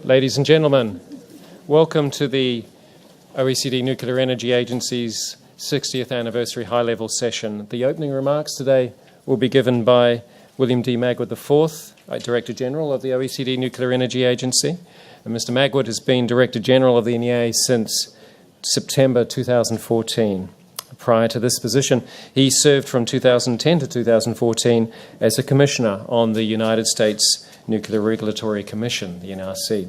Ladies and gentlemen, welcome to the OECD Nuclear Energy Agency's 60th anniversary high-level session. The opening remarks today will be given by William D. Magwood IV, Director General of the OECD Nuclear Energy Agency. And Mr. Magwood has been Director General of the NEA since September 2014. Prior to this position, he served from 2010 to 2014 as a Commissioner on the United States Nuclear Regulatory Commission, the NRC.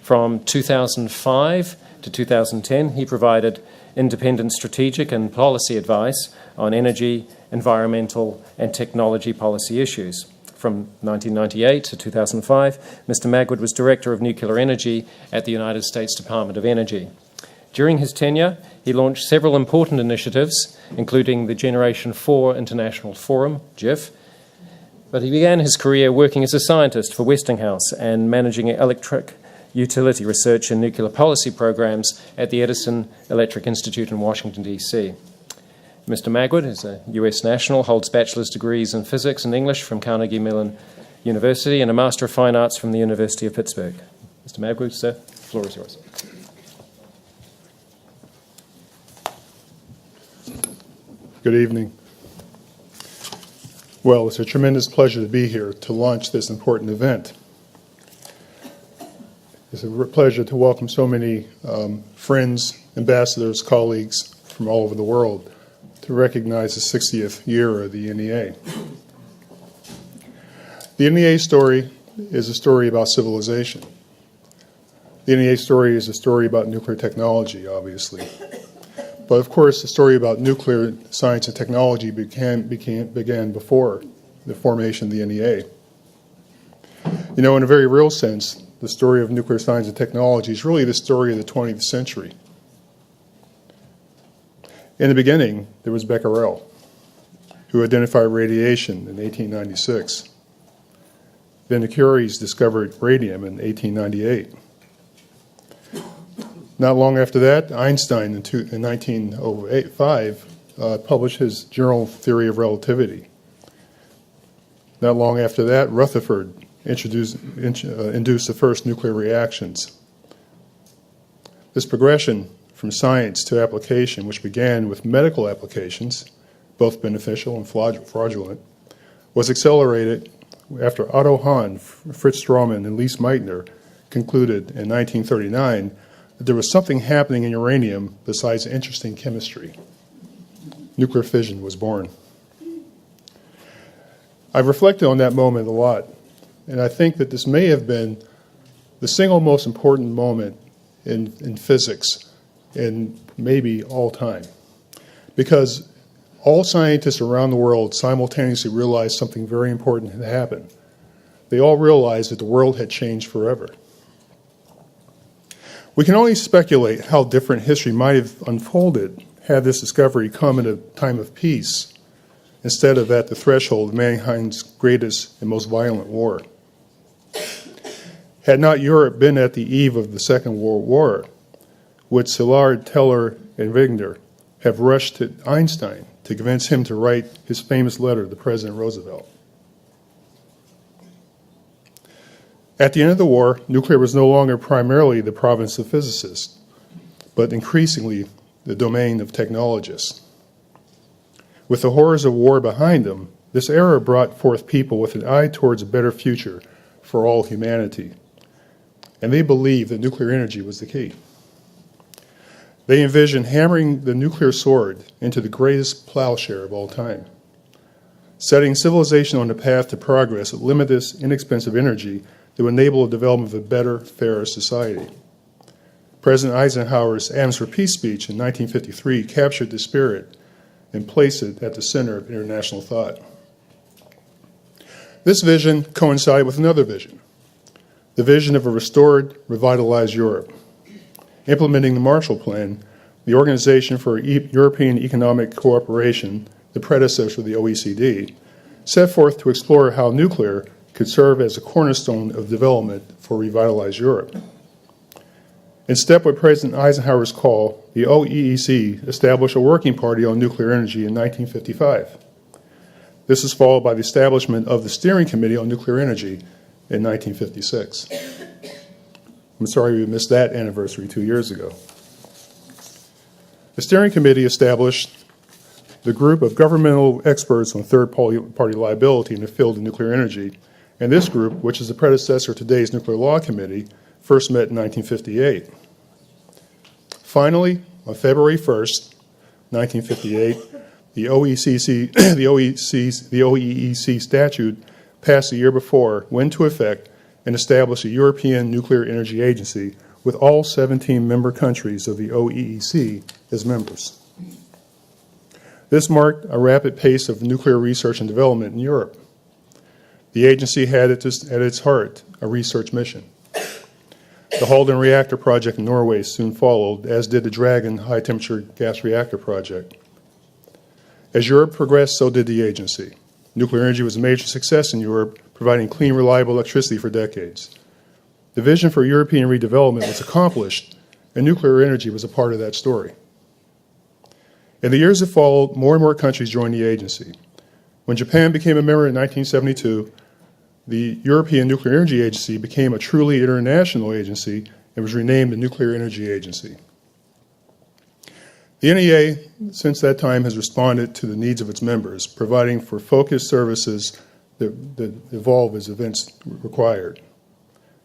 From 2005 to 2010, he provided independent strategic and policy advice on energy, environmental, and technology policy issues. From 1998 to 2005, Mr. Magwood was Director of Nuclear Energy at the United States Department of Energy. During his tenure, he launched several important initiatives, including the Generation 4 International Forum, GIF, but he began his career working as a scientist for Westinghouse and managing electric utility research and nuclear policy programs at the Edison Electric Institute in Washington, D.C. Mr. Magwood is a U.S. national, holds bachelor's degrees in physics and English from Carnegie Mellon University and a Master of Fine Arts from the University of Pittsburgh. Mr. Magwood, sir, the floor is yours. Good evening. Well, it's a tremendous pleasure to be here to launch this important event. It's a pleasure to welcome so many friends, ambassadors, colleagues from all over the world to recognize the 60th year of the NEA. The NEA story is a story about civilization. The NEA story is a story about nuclear technology, obviously. But of course, the story about nuclear science and technology began before the formation of the NEA. You know, in a very real sense, the story of nuclear science and technology is really the story of the 20th century. In the beginning, there was Becquerel, who identified radiation in 1896. Then the Curies discovered radium in 1898. Not long after that, Einstein in 1905 published his general theory of relativity. Not long after that, Rutherford induced the first nuclear reactions. This progression from science to application, which began with medical applications, both beneficial and fraudulent, was accelerated after Otto Hahn, Fritz Strassmann, and Lise Meitner concluded in 1939 that there was something happening in uranium besides interesting chemistry. Nuclear fission was born. I've reflected on that moment a lot, and I think that this may have been the single most important moment in physics in maybe all time, because all scientists around the world simultaneously realized something very important had happened. They all realized that the world had changed forever. We can only speculate how different history might have unfolded had this discovery come at a time of peace instead of at the threshold of mankind's greatest and most violent war. Had not Europe been at the eve of the Second World War, would Szilard, Teller, and Wigner have rushed to Einstein to convince him to write his famous letter to President Roosevelt? At the end of the war, nuclear was no longer primarily the province of physicists, but increasingly the domain of technologists. With the horrors of war behind them, this era brought forth people with an eye towards a better future for all humanity, and they believed that nuclear energy was the key. They envisioned hammering the nuclear sword into the greatest plowshare of all time, setting civilization on the path to progress with limitless, inexpensive energy that would enable the development of a better, fairer society. President Eisenhower's Atoms for Peace speech in 1953 captured the spirit and placed it at the center of international thought. This vision coincided with another vision, the vision of a restored, revitalized Europe. Implementing the Marshall Plan, the Organization for European Economic Cooperation, the predecessor of the OECD, set forth to explore how nuclear could serve as a cornerstone of development for revitalized Europe. In step with President Eisenhower's call, the OEEC established a working party on nuclear energy in 1955. This was followed by the establishment of the Steering Committee on Nuclear Energy in 1956. I'm sorry we missed that anniversary 2 years ago. The steering committee established the group of governmental experts on third-party liability in the field of nuclear energy, and this group, which is the predecessor to today's Nuclear Law Committee, first met in 1958. Finally, on February 1st, 1958, the OEEC statute passed the year before went into effect and established a European Nuclear Energy Agency with all 17 member countries of the OEEC as members. This marked a rapid pace of nuclear research and development in Europe. The agency had at its heart a research mission. The Halden reactor project in Norway soon followed, as did the Dragon high-temperature gas reactor project. As Europe progressed, so did the agency. Nuclear energy was a major success in Europe, providing clean, reliable electricity for decades. The vision for European redevelopment was accomplished, and nuclear energy was a part of that story. In the years that followed, more and more countries joined the agency. When Japan became a member in 1972, the European Nuclear Energy Agency became a truly international agency and was renamed the Nuclear Energy Agency. The NEA, since that time, has responded to the needs of its members, providing for focused services that evolve as events required.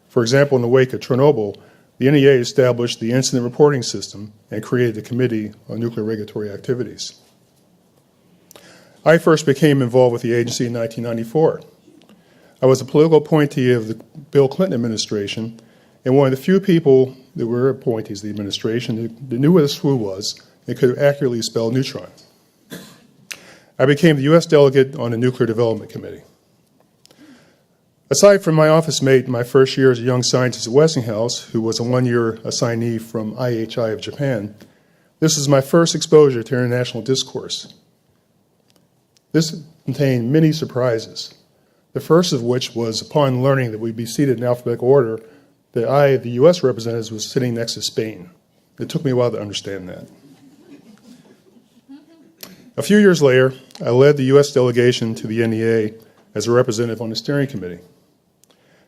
For example, in the wake of Chernobyl, the NEA established the Incident Reporting System and created the Committee on Nuclear Regulatory Activities. I first became involved with the agency in 1994. I was a political appointee of the Bill Clinton administration, and one of the few people that were appointees of the administration that knew what a SWU was and could accurately spell neutron. I became the U.S. delegate on the Nuclear Development Committee. Aside from my office mate in my first year as a young scientist at Westinghouse, who was a one-year assignee from IHI of Japan, this was my first exposure to international discourse. This contained many surprises, the first of which was upon learning that we'd be seated in alphabetical order, that I, the U.S. representative, was sitting next to Spain. It took me a while to understand that. A few years later, I led the U.S. delegation to the NEA as a representative on the steering committee.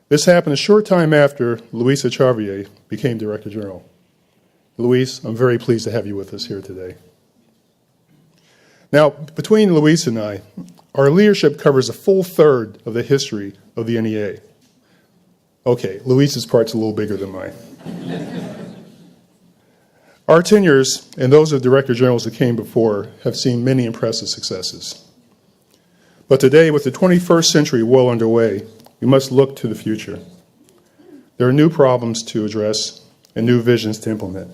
This happened a short time after Luis Echeverrier became Director General. Luis, I'm very pleased to have you with us here today. Now, between Luis and I, our leadership covers a full third of the history of the NEA. Okay, Luis's part's a little bigger than mine. Our tenures, and those of Director Generals that came before, have seen many impressive successes. But today, with the 21st century well underway, we must look to the future. There are new problems to address and new visions to implement.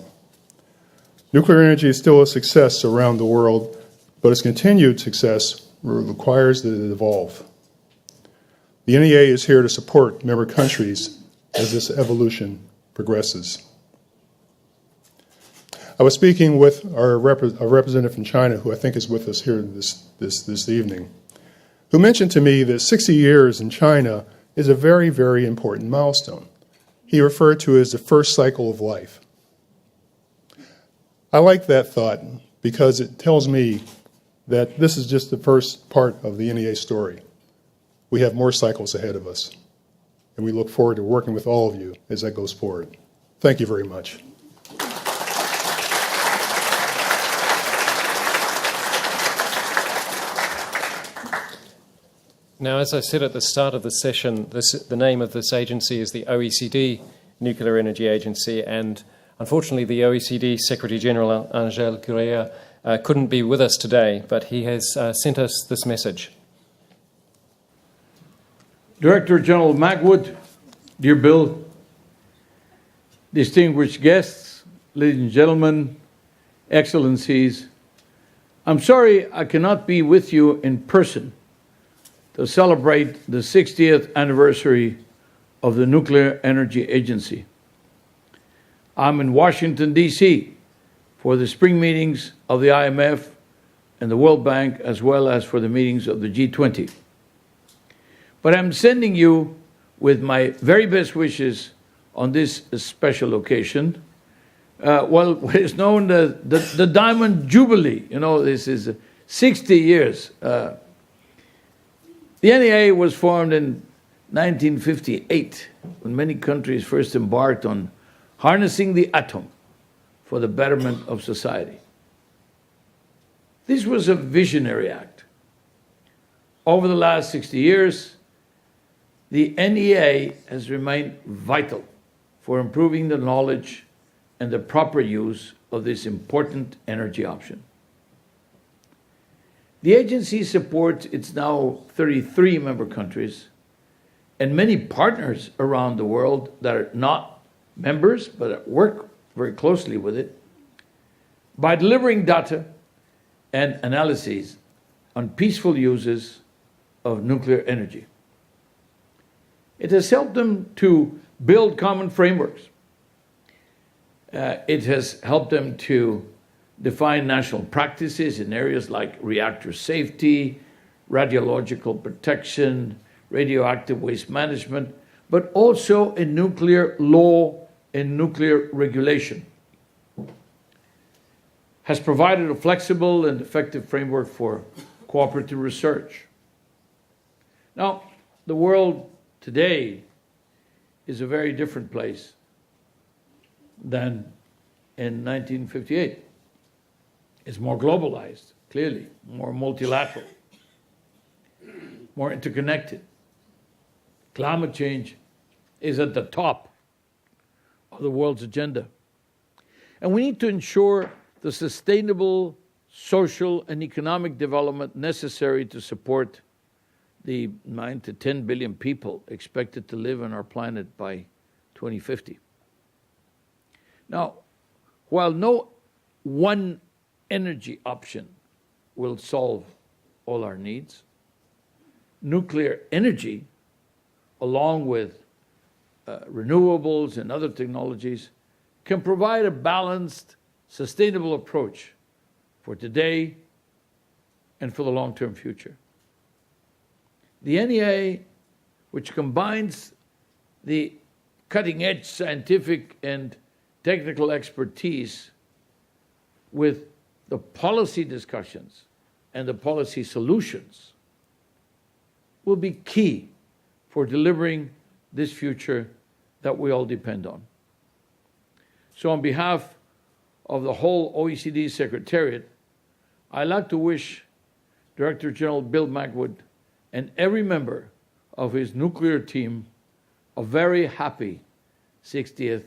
Nuclear energy is still a success around the world, but its continued success requires that it evolve. The NEA is here to support member countries as this evolution progresses. I was speaking with a representative from China, who I think is with us here this evening, who mentioned to me that 60 years in China is a very, very important milestone. He referred to it as the first cycle of life. I like that thought because it tells me that this is just the first part of the NEA story. We have more cycles ahead of us, and we look forward to working with all of you as that goes forward. Thank you very much. Now, as I said at the start of the session, the name of this agency is the OECD Nuclear Energy Agency, and unfortunately the OECD Secretary General Angel Gurria couldn't be with us today, but he has sent us this message. Director General Magwood, dear Bill, distinguished guests, ladies and gentlemen, excellencies, I'm sorry I cannot be with you in person to celebrate the 60th anniversary of the Nuclear Energy Agency. I'm in Washington, D.C. for the spring meetings of the IMF and the World Bank, as well as for the meetings of the G20. But I'm sending you with my very best wishes on this special occasion. What is known as the Diamond Jubilee. You know, this is 60 years. The NEA was formed in 1958, when many countries first embarked on harnessing the atom for the betterment of society. This was a visionary act. Over the last 60 years, the NEA has remained vital for improving the knowledge and the proper use of this important energy option. The agency supports its now 33 member countries and many partners around the world that are not members but work very closely with it by delivering data and analyses on peaceful uses of nuclear energy. It has helped them to build common frameworks. It has helped them to define national practices in areas like reactor safety, radiological protection, radioactive waste management, but also in nuclear law and nuclear regulation. Has provided a flexible and effective framework for cooperative research. Now, the world today is a very different place than in 1958. It's more globalized, clearly, more multilateral, more interconnected. Climate change is at the top of the world's agenda. And we need to ensure the sustainable social and economic development necessary to support the 9 to 10 billion people expected to live on our planet by 2050. Now, while no one energy option will solve all our needs, nuclear energy, along with renewables and other technologies, can provide a balanced, sustainable approach for today and for the long-term future. The NEA, which combines the cutting-edge scientific and technical expertise with the policy discussions and the policy solutions, will be key for delivering this future that we all depend on. So on behalf of the whole OECD Secretariat, I'd like to wish Director General Bill Magwood and every member of his nuclear team a very happy 60th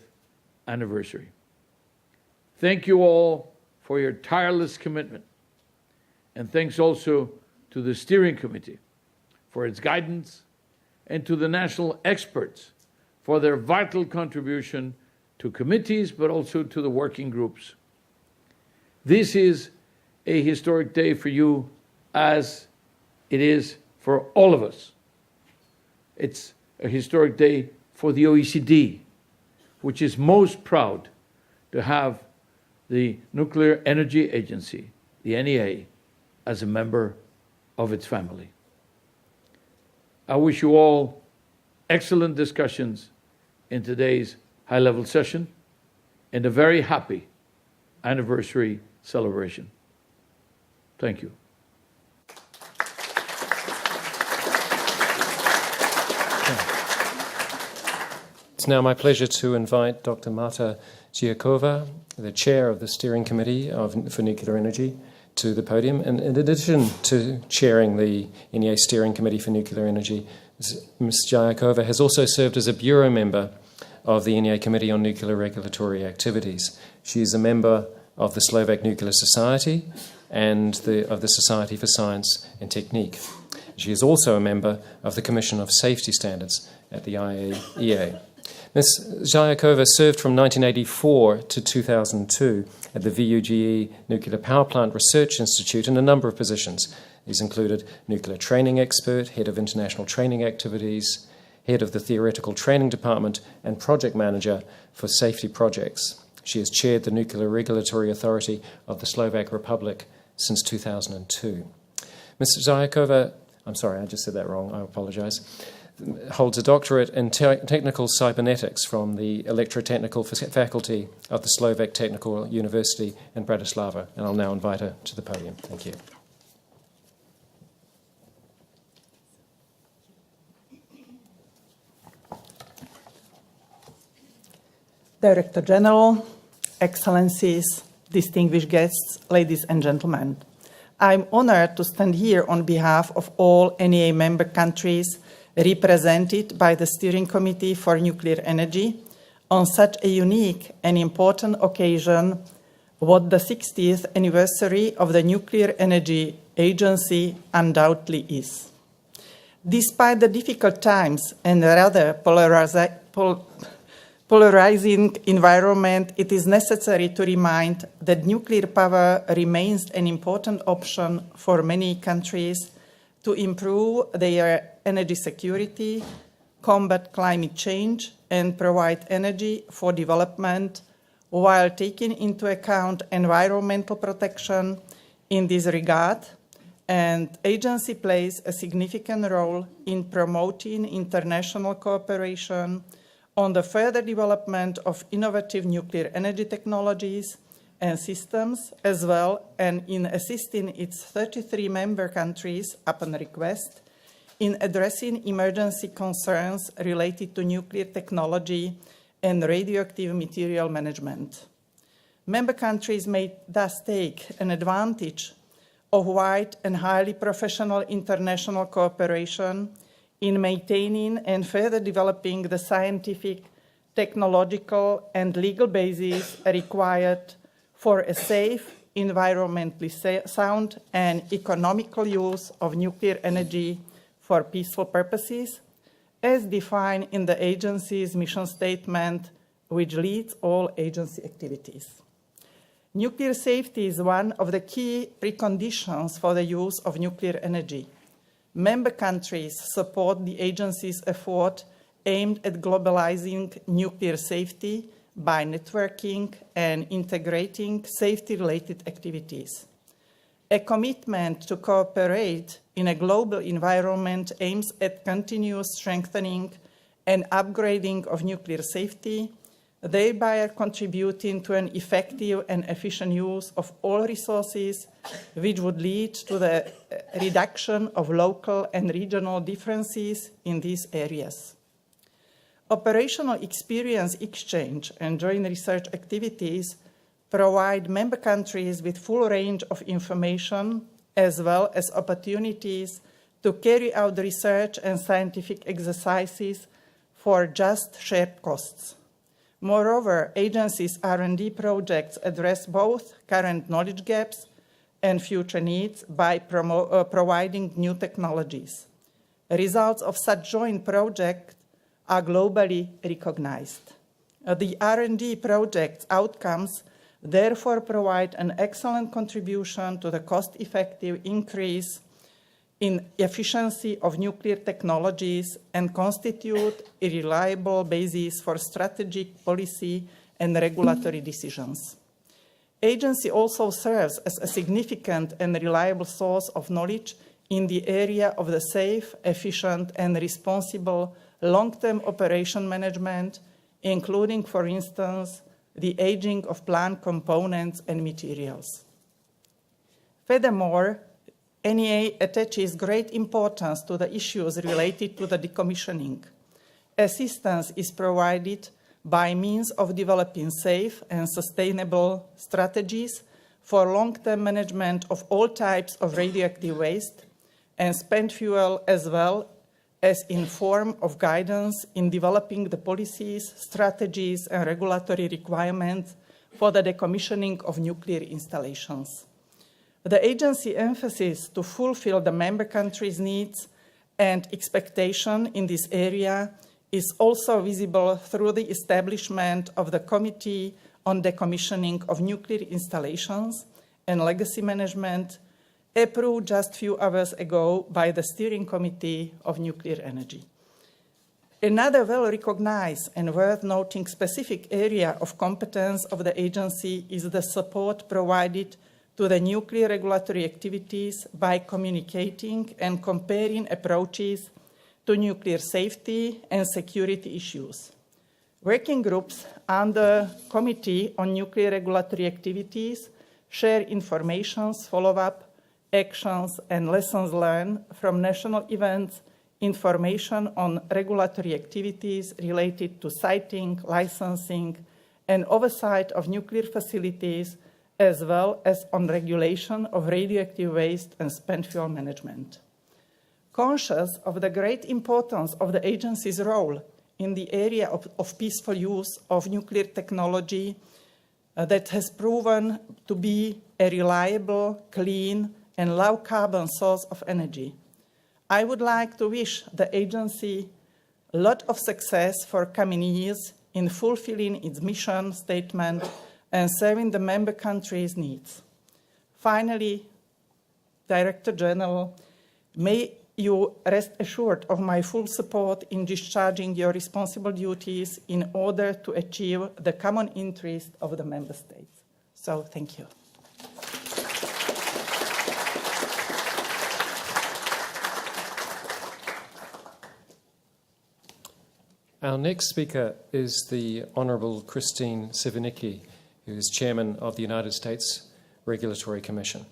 anniversary. Thank you all for your tireless commitment, and thanks also to the Steering Committee for its guidance and to the national experts for their vital contribution to committees, but also to the working groups. This is a historic day for you, as it is for all of us. It's a historic day for the OECD, which is most proud to have the Nuclear Energy Agency, the NEA, as a member of its family. I wish you all excellent discussions in today's high-level session and a very happy anniversary celebration. Thank you. It's now my pleasure to invite Dr. Marta Giacova, the chair of the Steering Committee for Nuclear Energy, to the podium. And in addition to chairing the NEA Steering Committee for Nuclear Energy, Ms. Giacova has also served as a bureau member of the NEA Committee on Nuclear Regulatory Activities. She is a member of the Slovak Nuclear Society and of the Society for Science and Technique. She is also a member of the Commission of Safety Standards at the IAEA. Ms. Giacova served from 1984 to 2002 at the VUGE Nuclear Power Plant Research Institute in a number of positions. These included nuclear training expert, head of international training activities, head of the theoretical training department, and project manager for safety projects. She has chaired the Nuclear Regulatory Authority of the Slovak Republic since 2002. Ms. Giacova, I'm sorry, I just said that wrong, I apologize, holds a doctorate in technical cybernetics from the electrotechnical faculty of the Slovak Technical University in Bratislava. And I'll now invite her to the podium. Thank you. Director General, Excellencies, distinguished guests, ladies and gentlemen. I'm honored to stand here on behalf of all NEA member countries represented by the Steering Committee for Nuclear Energy on such a unique and important occasion, what the 60th anniversary of the Nuclear Energy Agency undoubtedly is. Despite the difficult times and rather polarizing environment, it is necessary to remind that nuclear power remains an important option for many countries to improve their energy security, combat climate change, and provide energy for development while taking into account environmental protection in this regard. And agency plays a significant role in promoting international cooperation on the further development of innovative nuclear energy technologies and systems, as well, and in assisting its 33 member countries, upon request, in addressing emergency concerns related to nuclear technology and radioactive material management. Member countries may thus take an advantage of wide and highly professional international cooperation in maintaining and further developing the scientific, technological, and legal basis required for a safe, environmentally sound, and economical use of nuclear energy for peaceful purposes, as defined in the agency's mission statement, which leads all agency activities. Nuclear safety is one of the key preconditions for the use of nuclear energy. Member countries support the agency's effort aimed at globalizing nuclear safety by networking and integrating safety-related activities. A commitment to cooperate in a global environment aims at continuous strengthening and upgrading of nuclear safety, thereby contributing to an effective and efficient use of all resources, which would lead to the reduction of local and regional differences in these areas. Operational experience exchange and joint research activities provide member countries with full range of information, as well as opportunities to carry out research and scientific exercises for just shared costs. Moreover, agencies' R&D projects address both current knowledge gaps and future needs by providing new technologies. Results of such joint projects are globally recognized. The R&D project's outcomes therefore provide an excellent contribution to the cost-effective increase in efficiency of nuclear technologies and constitute a reliable basis for strategic policy and regulatory decisions. Agency also serves as a significant and reliable source of knowledge in the area of the safe, efficient, and responsible long-term operation management, including, for instance, the aging of plant components and materials. Furthermore, NEA attaches great importance to the issues related to the decommissioning. Assistance is provided by means of developing safe and sustainable strategies for long-term management of all types of radioactive waste and spent fuel, as well as in form of guidance in developing the policies, strategies, and regulatory requirements for the decommissioning of nuclear installations. The agency emphasis to fulfill the member countries' needs and expectation in this area is also visible through the establishment of the Committee on Decommissioning of Nuclear Installations and Legacy Management, approved just a few hours ago by the Steering Committee of Nuclear Energy. Another well-recognized and worth noting specific area of competence of the agency is the support provided to the nuclear regulatory activities by communicating and comparing approaches to nuclear safety and security issues. Working groups under Committee on Nuclear Regulatory Activities share information, follow-up, actions, and lessons learned from national events, information on regulatory activities related to siting, licensing, and oversight of nuclear facilities, as well as on regulation of radioactive waste and spent fuel management. Conscious of the great importance of the agency's role in the area of peaceful use of nuclear technology that has proven to be a reliable, clean, and low-carbon source of energy, I would like to wish the agency a lot of success for coming years in fulfilling its mission statement and serving the member countries' needs. Finally, Director General, may you rest assured of my full support in discharging your responsible duties in order to achieve the common interest of the member states. So, thank you. Our next speaker is the Honourable Christine Sivanicki, who is Chairman of the United States Regulatory Commission.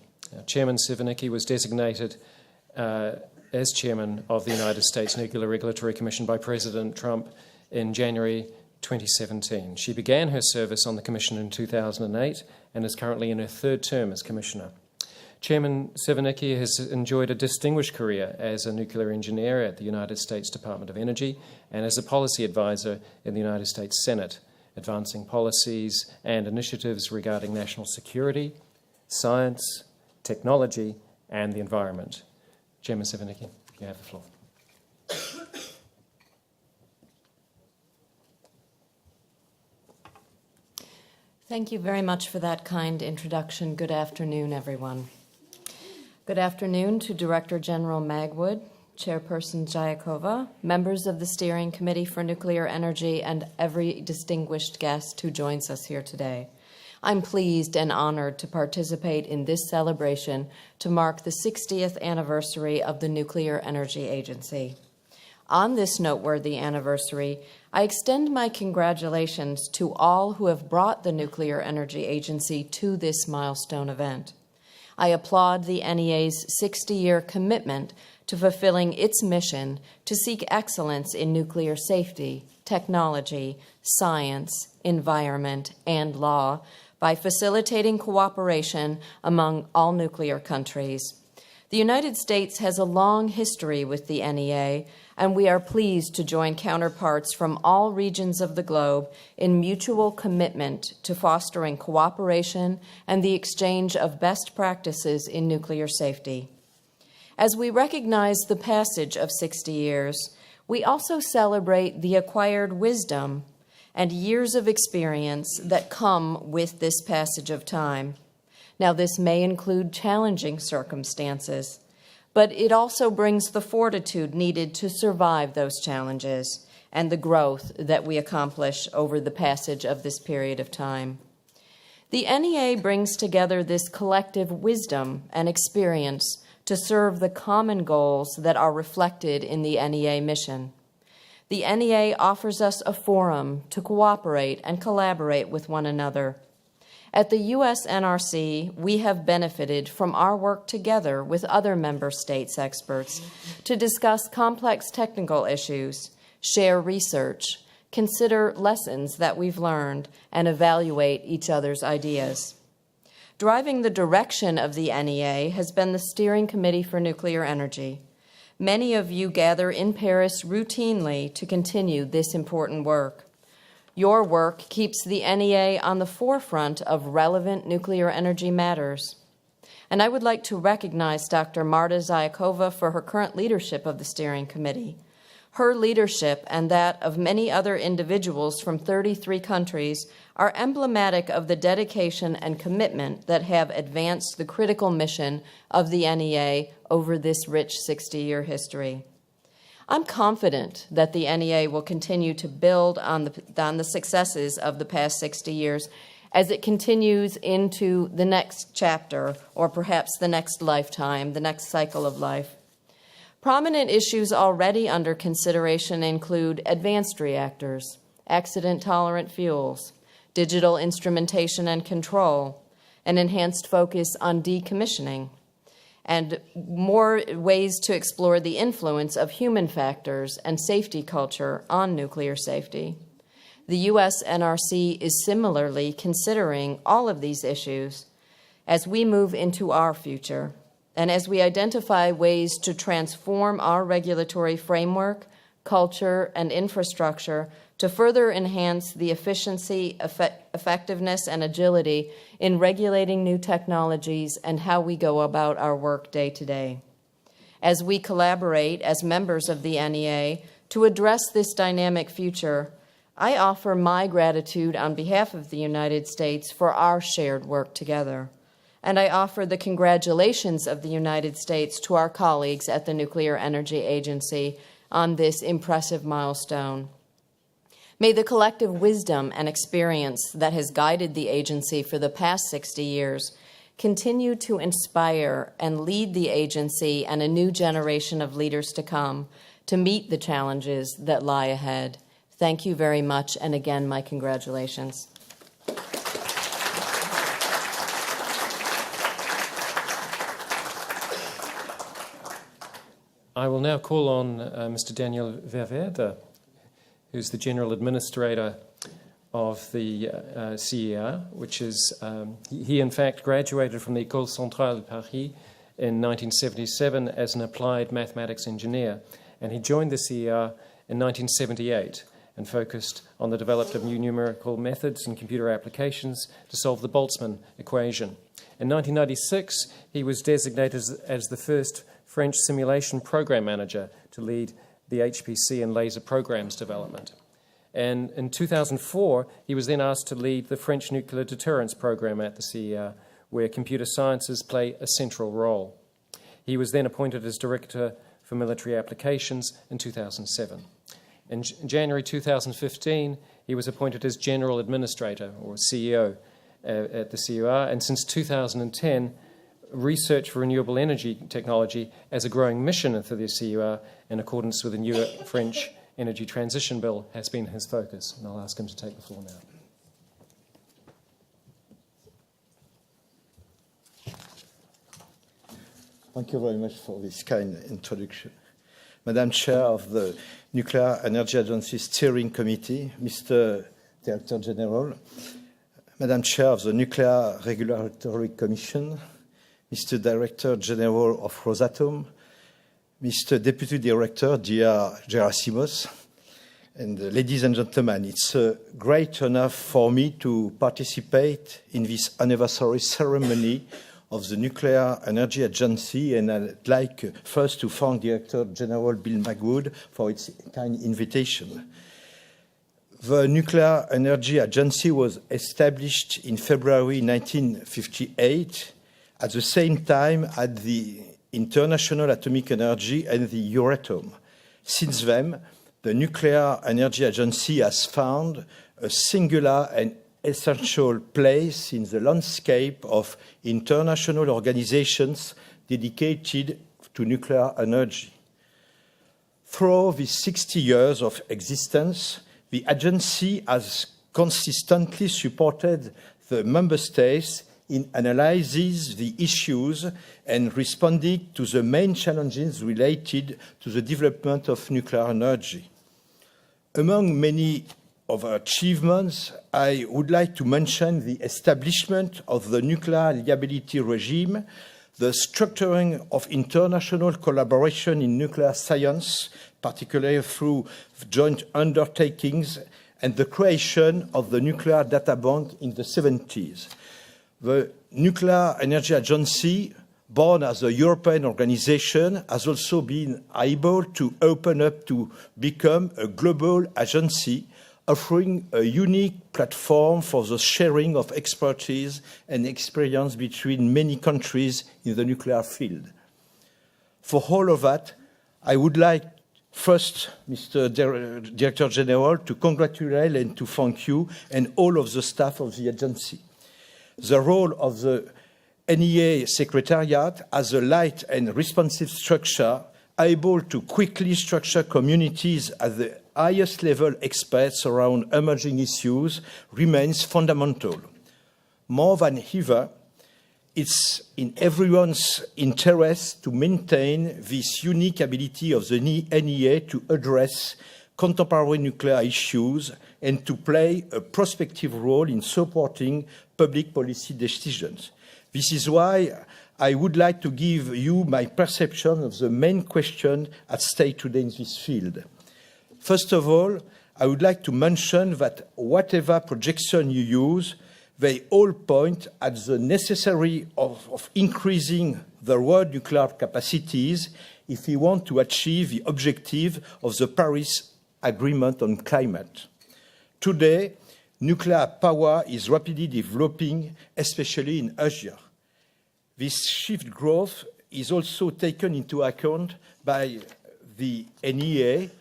Chairman Sivanicki was designated as Chairman of the United States Nuclear Regulatory Commission by President Trump in January 2017. She began her service on the Commission in 2008 and is currently in her third term as Commissioner. Chairman Sivanicki has enjoyed a distinguished career as a nuclear engineer at the United States Department of Energy and as a policy advisor in the United States Senate, advancing policies and initiatives regarding national security, science, technology, and the environment. Chairman Sivanicki, you have the floor. Thank you very much for that kind introduction. Good afternoon, everyone. Good afternoon to Director General Magwood, Chairperson Zayakova, members of the Steering Committee for Nuclear Energy, and every distinguished guest who joins us here today. I'm pleased and honored to participate in this celebration to mark the 60th anniversary of the Nuclear Energy Agency. On this noteworthy anniversary, I extend my congratulations to all who have brought the Nuclear Energy Agency to this milestone event. I applaud the NEA's 60-year commitment to fulfilling its mission to seek excellence in nuclear safety, technology, science, environment, and law by facilitating cooperation among all nuclear countries. The United States has a long history with the NEA, and we are pleased to join counterparts from all regions of the globe in mutual commitment to fostering cooperation and the exchange of best practices in nuclear safety. As we recognize the passage of 60 years, we also celebrate the acquired wisdom and years of experience that come with this passage of time. Now, this may include challenging circumstances, but it also brings the fortitude needed to survive those challenges and the growth that we accomplish over the passage of this period of time. The NEA brings together this collective wisdom and experience to serve the common goals that are reflected in the NEA mission. The NEA offers us a forum to cooperate and collaborate with one another. At the U.S. NRC, we have benefited from our work together with other member states' experts to discuss complex technical issues, share research, consider lessons that we've learned, and evaluate each other's ideas. Driving the direction of the NEA has been the Steering Committee for Nuclear Energy. Many of you gather in Paris routinely to continue this important work. Your work keeps the NEA on the forefront of relevant nuclear energy matters. And I would like to recognize Dr. Marta Zayakova for her current leadership of the Steering Committee. Her leadership and that of many other individuals from 33 countries are emblematic of the dedication and commitment that have advanced the critical mission of the NEA over this rich 60-year history. I'm confident that the NEA will continue to build on the successes of the past 60 years as it continues into the next chapter, or perhaps the next lifetime, the next cycle of life. Prominent issues already under consideration include advanced reactors, accident-tolerant fuels, digital instrumentation and control, an enhanced focus on decommissioning, and more ways to explore the influence of human factors and safety culture on nuclear safety. The U.S. NRC is similarly considering all of these issues as we move into our future and as we identify ways to transform our regulatory framework, culture, and infrastructure to further enhance the efficiency, effectiveness, and agility in regulating new technologies and how we go about our work day to day. As we collaborate as members of the NEA to address this dynamic future, I offer my gratitude on behalf of the United States for our shared work together. And I offer the congratulations of the United States to our colleagues at the Nuclear Energy Agency on this impressive milestone. May the collective wisdom and experience that has guided the agency for the past 60 years continue to inspire and lead the agency and a new generation of leaders to come to meet the challenges that lie ahead. Thank you very much, and again, my congratulations. I will now call on Mr. Daniel Verweerde, who's the General Administrator of the CEA, which is, he in fact graduated from the École Centrale de Paris in 1977 as an applied mathematics engineer, and he joined the CEA in 1978 and focused on the development of new numerical methods and computer applications to solve the Boltzmann equation. In 1996, he was designated as the first French simulation program manager to lead the HPC and laser programs development. And in 2004, he was then asked to lead the French nuclear deterrence program at the CEA, where computer sciences play a central role. He was then appointed as Director for Military Applications in 2007. In January 2015, he was appointed as General Administrator, or CEO, at the CEA, and since 2010, research for renewable energy technology as a growing mission for the CEA in accordance with the new French Energy Transition Bill has been his focus, and I'll ask him to take the floor now. Thank you very much for this kind introduction. Madam Chair of the Nuclear Energy Agency Steering Committee, Mr. Director General, Madam Chair of the Nuclear Regulatory Commission, Mr. Director General of Rosatom, Mr. Deputy Director, dear Gerasimos, and ladies and gentlemen, it's a great honor for me to participate in this anniversary ceremony of the Nuclear Energy Agency, and I'd like first to thank Director General Bill Magwood for its kind invitation. The Nuclear Energy Agency was established in February 1958, at the same time as the International Atomic Energy and the Euratom. Since then, the Nuclear Energy Agency has found a singular and essential place in the landscape of international organizations dedicated to nuclear energy. Through these 60 years of existence, the agency has consistently supported the member states in analyzing the issues and responding to the main challenges related to the development of nuclear energy. Among many of our achievements, I would like to mention the establishment of the nuclear liability regime, the structuring of international collaboration in nuclear science, particularly through joint undertakings, and the creation of the Nuclear Data Bank in the 70s. The Nuclear Energy Agency, born as a European organization, has also been able to open up to become a global agency, offering a unique platform for the sharing of expertise and experience between many countries in the nuclear field. For all of that, I would like first, Mr. Director General, to congratulate and to thank you and all of the staff of the agency. The role of the NEA Secretariat as a light and responsive structure, able to quickly structure communities at the highest level experts around emerging issues, remains fundamental. More than ever, it's in everyone's interest to maintain this unique ability of the NEA to address contemporary nuclear issues and to play a prospective role in supporting public policy decisions. This is why I would like to give you my perception of the main question at stake today in this field. First of all, I would like to mention that whatever projection you use, they all point at the necessity of increasing the world nuclear capacities if we want to achieve the objective of the Paris Agreement on climate. Today, nuclear power is rapidly developing, especially in Asia. This shift growth is also taken into account by the NEA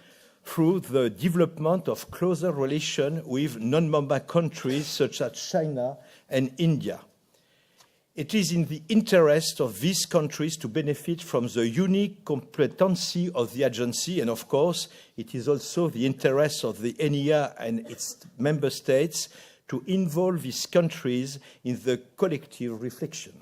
through the development of closer relations with non-member countries such as China and India. It is in the interest of these countries to benefit from the unique competency of the agency, and of course, it is also the interest of the NEA and its member states to involve these countries in the collective reflection.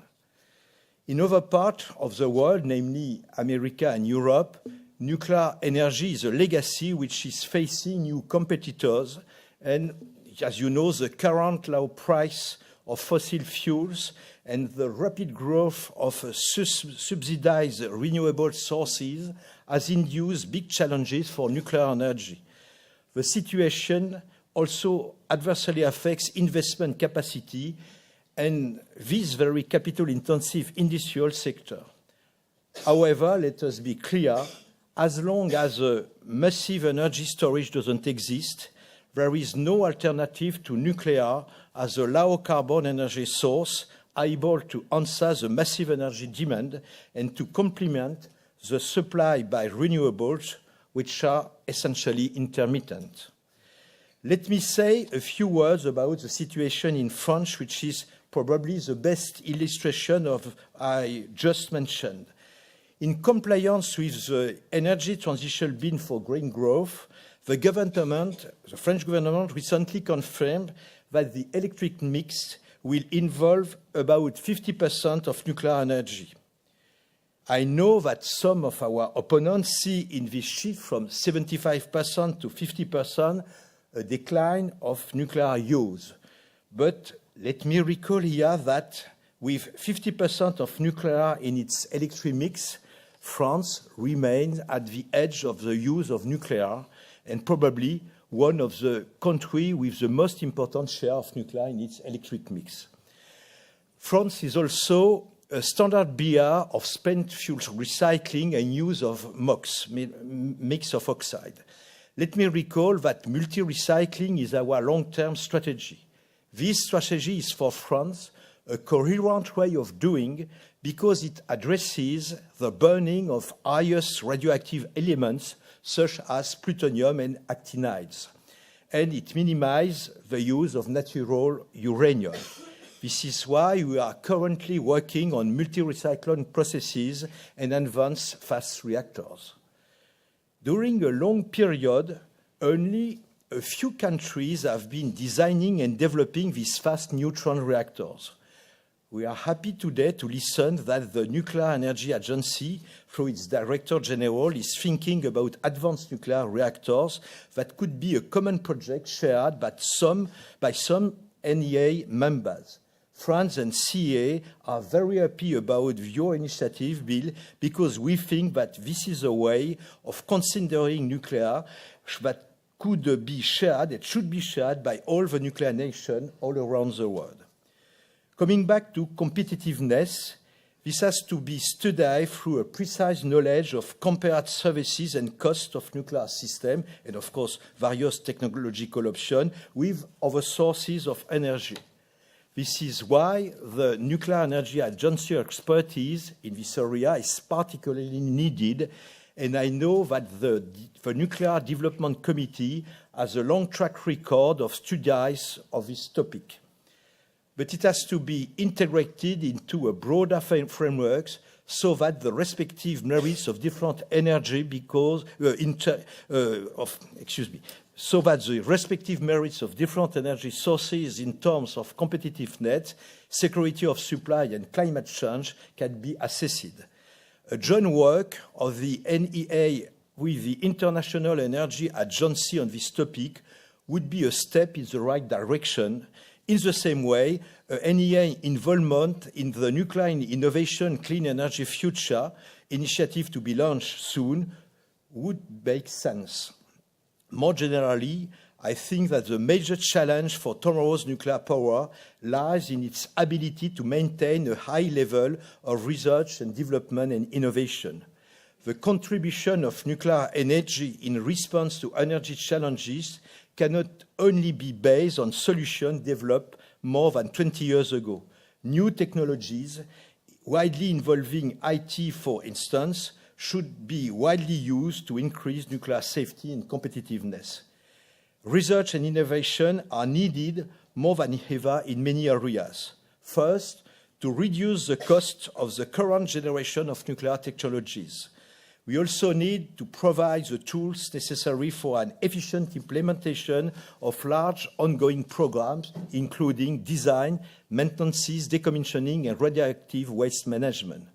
In other parts of the world, namely America and Europe, nuclear energy is a legacy which is facing new competitors, and as you know, the current low price of fossil fuels and the rapid growth of subsidized renewable sources has induced big challenges for nuclear energy. The situation also adversely affects investment capacity and this very capital-intensive industrial sector. However, let us be clear, as long as a massive energy storage doesn't exist, there is no alternative to nuclear as a low-carbon energy source able to answer the massive energy demand and to complement the supply by renewables, which are essentially intermittent. Let me say a few words about the situation in France, which is probably the best illustration of what I just mentioned. In compliance with the Energy Transition Bill for Green Growth, the French government recently confirmed that the electric mix will involve about 50% of nuclear energy. I know that some of our opponents see in this shift from 75% to 50% a decline of nuclear use. But let me recall here that with 50% of nuclear in its electric mix, France remains at the edge of the use of nuclear and probably one of the countries with the most important share of nuclear in its electric mix. France is also a standard bearer of spent fuel recycling and use of MOX, mix of oxide. Let me recall that multi-recycling is our long-term strategy. This strategy is for France a coherent way of doing because it addresses the burning of highest radioactive elements such as plutonium and actinides, and it minimizes the use of natural uranium. This is why we are currently working on multi-recycling processes and advanced fast reactors. During a long period, only a few countries have been designing and developing these fast neutron reactors. We are happy today to listen that the Nuclear Energy Agency, through its Director General, is thinking about advanced nuclear reactors that could be a common project shared by some NEA members. France and CA are very happy about your initiative, Bill, because we think that this is a way of considering nuclear that could be shared, it should be shared by all the nuclear nations all around the world. Coming back to competitiveness, this has to be studied through a precise knowledge of compared services and cost of nuclear system, and of course, various technological options with other sources of energy. This is why the Nuclear Energy Agency expertise in this area is particularly needed, and I know that the Nuclear Development Committee has a long track record of studies of this topic. But it has to be integrated into a broader framework so that the respective merits of different energy so that the respective merits of different energy sources in terms of competitiveness, security of supply and climate change can be assessed. A joint work of the NEA with the International Energy Agency on this topic would be a step in the right direction. In the same way, NEA involvement in the Nuclear Innovation Clean Energy Future initiative to be launched soon would make sense. More generally, I think that the major challenge for tomorrow's nuclear power lies in its ability to maintain a high level of research and development and innovation. The contribution of nuclear energy in response to energy challenges cannot only be based on solutions developed more than 20 years ago. New technologies, widely involving IT, for instance, should be widely used to increase nuclear safety and competitiveness. Research and innovation are needed more than ever in many areas. First, to reduce the cost of the current generation of nuclear technologies. We also need to provide the tools necessary for an efficient implementation of large ongoing programs, including design, maintenance, decommissioning, and radioactive waste management.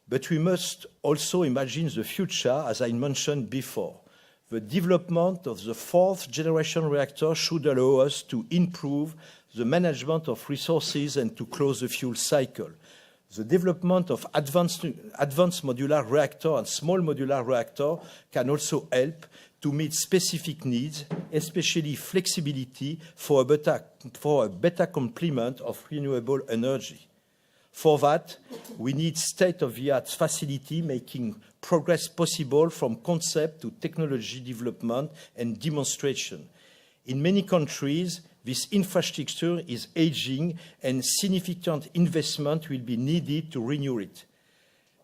But we must also imagine the future, as I mentioned before. The development of the fourth generation reactor should allow us to improve the management of resources and to close the fuel cycle. The development of advanced modular reactor and small modular reactor can also help to meet specific needs, especially flexibility for a better complement of renewable energy. For that, we need state-of-the-art facility making progress possible from concept to technology development and demonstration. In many countries, this infrastructure is aging and significant investment will be needed to renew it.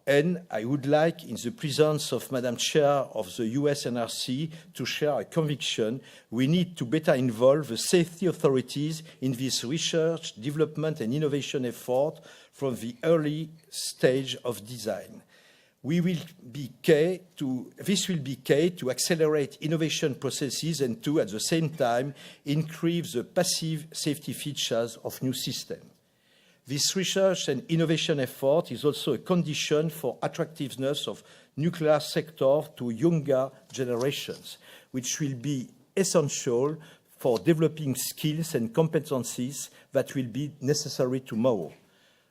And I would like, in the presence of Madam Chair of the US NRC, to share a conviction: we need to better involve the safety authorities in this research, development and innovation effort from the early stage of design. This will be key to accelerate innovation processes and to, at the same time, increase the passive safety features of new systems. This research and innovation effort is also a condition for attractiveness of nuclear sector to younger generations, which will be essential for developing skills and competencies that will be necessary tomorrow.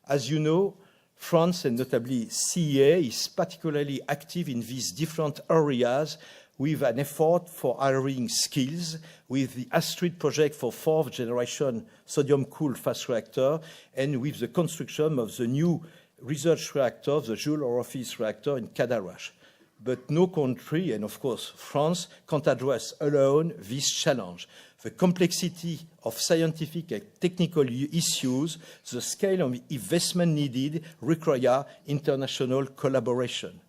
As you know, France, and notably CEA, is particularly active in these different areas with an effort for hiring skills, with the Astrid project for fourth generation sodium-cooled fast reactor, and with the construction of the new research reactor, the Joule Orifice reactor in Cadarache. But no country, and of course France, can't address alone this challenge. The complexity of scientific and technical issues, the scale of investment needed require international collaboration.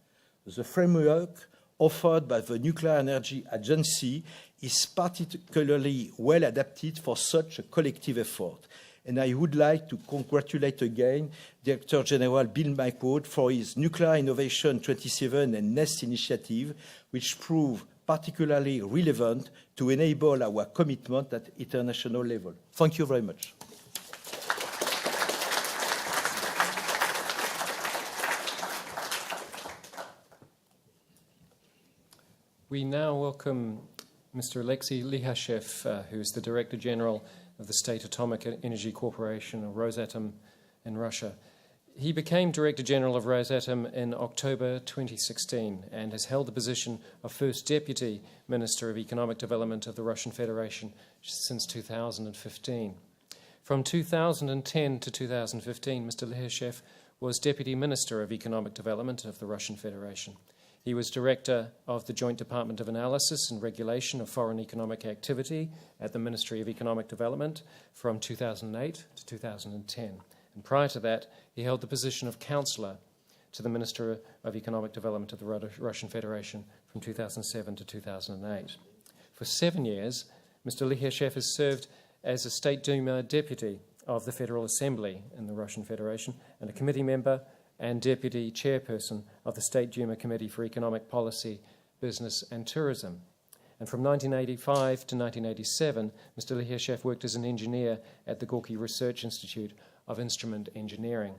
The framework offered by the Nuclear Energy Agency is particularly well adapted for such a collective effort. And I would like to congratulate again Director General Bill Magwood for his Nuclear Innovation 27 and NEST initiative, which prove particularly relevant to enable our commitment at international level. Thank you very much. We now welcome Mr. Alexei Lihashev, who is the Director General of the State Atomic Energy Corporation, or Rosatom, in Russia. He became Director General of Rosatom in October 2016 and has held the position of First Deputy Minister of Economic Development of the Russian Federation since 2015. From 2010 to 2015, Mr. Lihashev was Deputy Minister of Economic Development of the Russian Federation. He was Director of the Joint Department of Analysis and Regulation of Foreign Economic Activity at the Ministry of Economic Development from 2008 to 2010. And prior to that, he held the position of Counselor to the Minister of Economic Development of the Russian Federation from 2007 to 2008. For 7 years, Mr. Lihashev has served as a State Duma Deputy of the Federal Assembly in the Russian Federation and a committee member and Deputy Chairperson of the State Duma Committee for Economic Policy, Business and Tourism. And from 1985 to 1987, Mr. Lihashev worked as an engineer at the Gorky Research Institute of Instrument Engineering.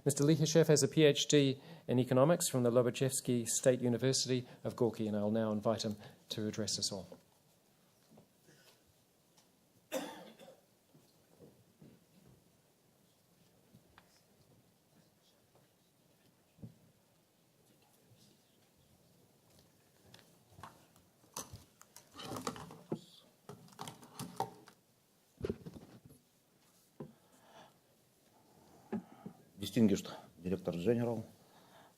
Mr. Lichashev has a PhD in economics from the Lobachevsky State University of Gorky, and I'll now invite him to address us all. Distinguished Director General,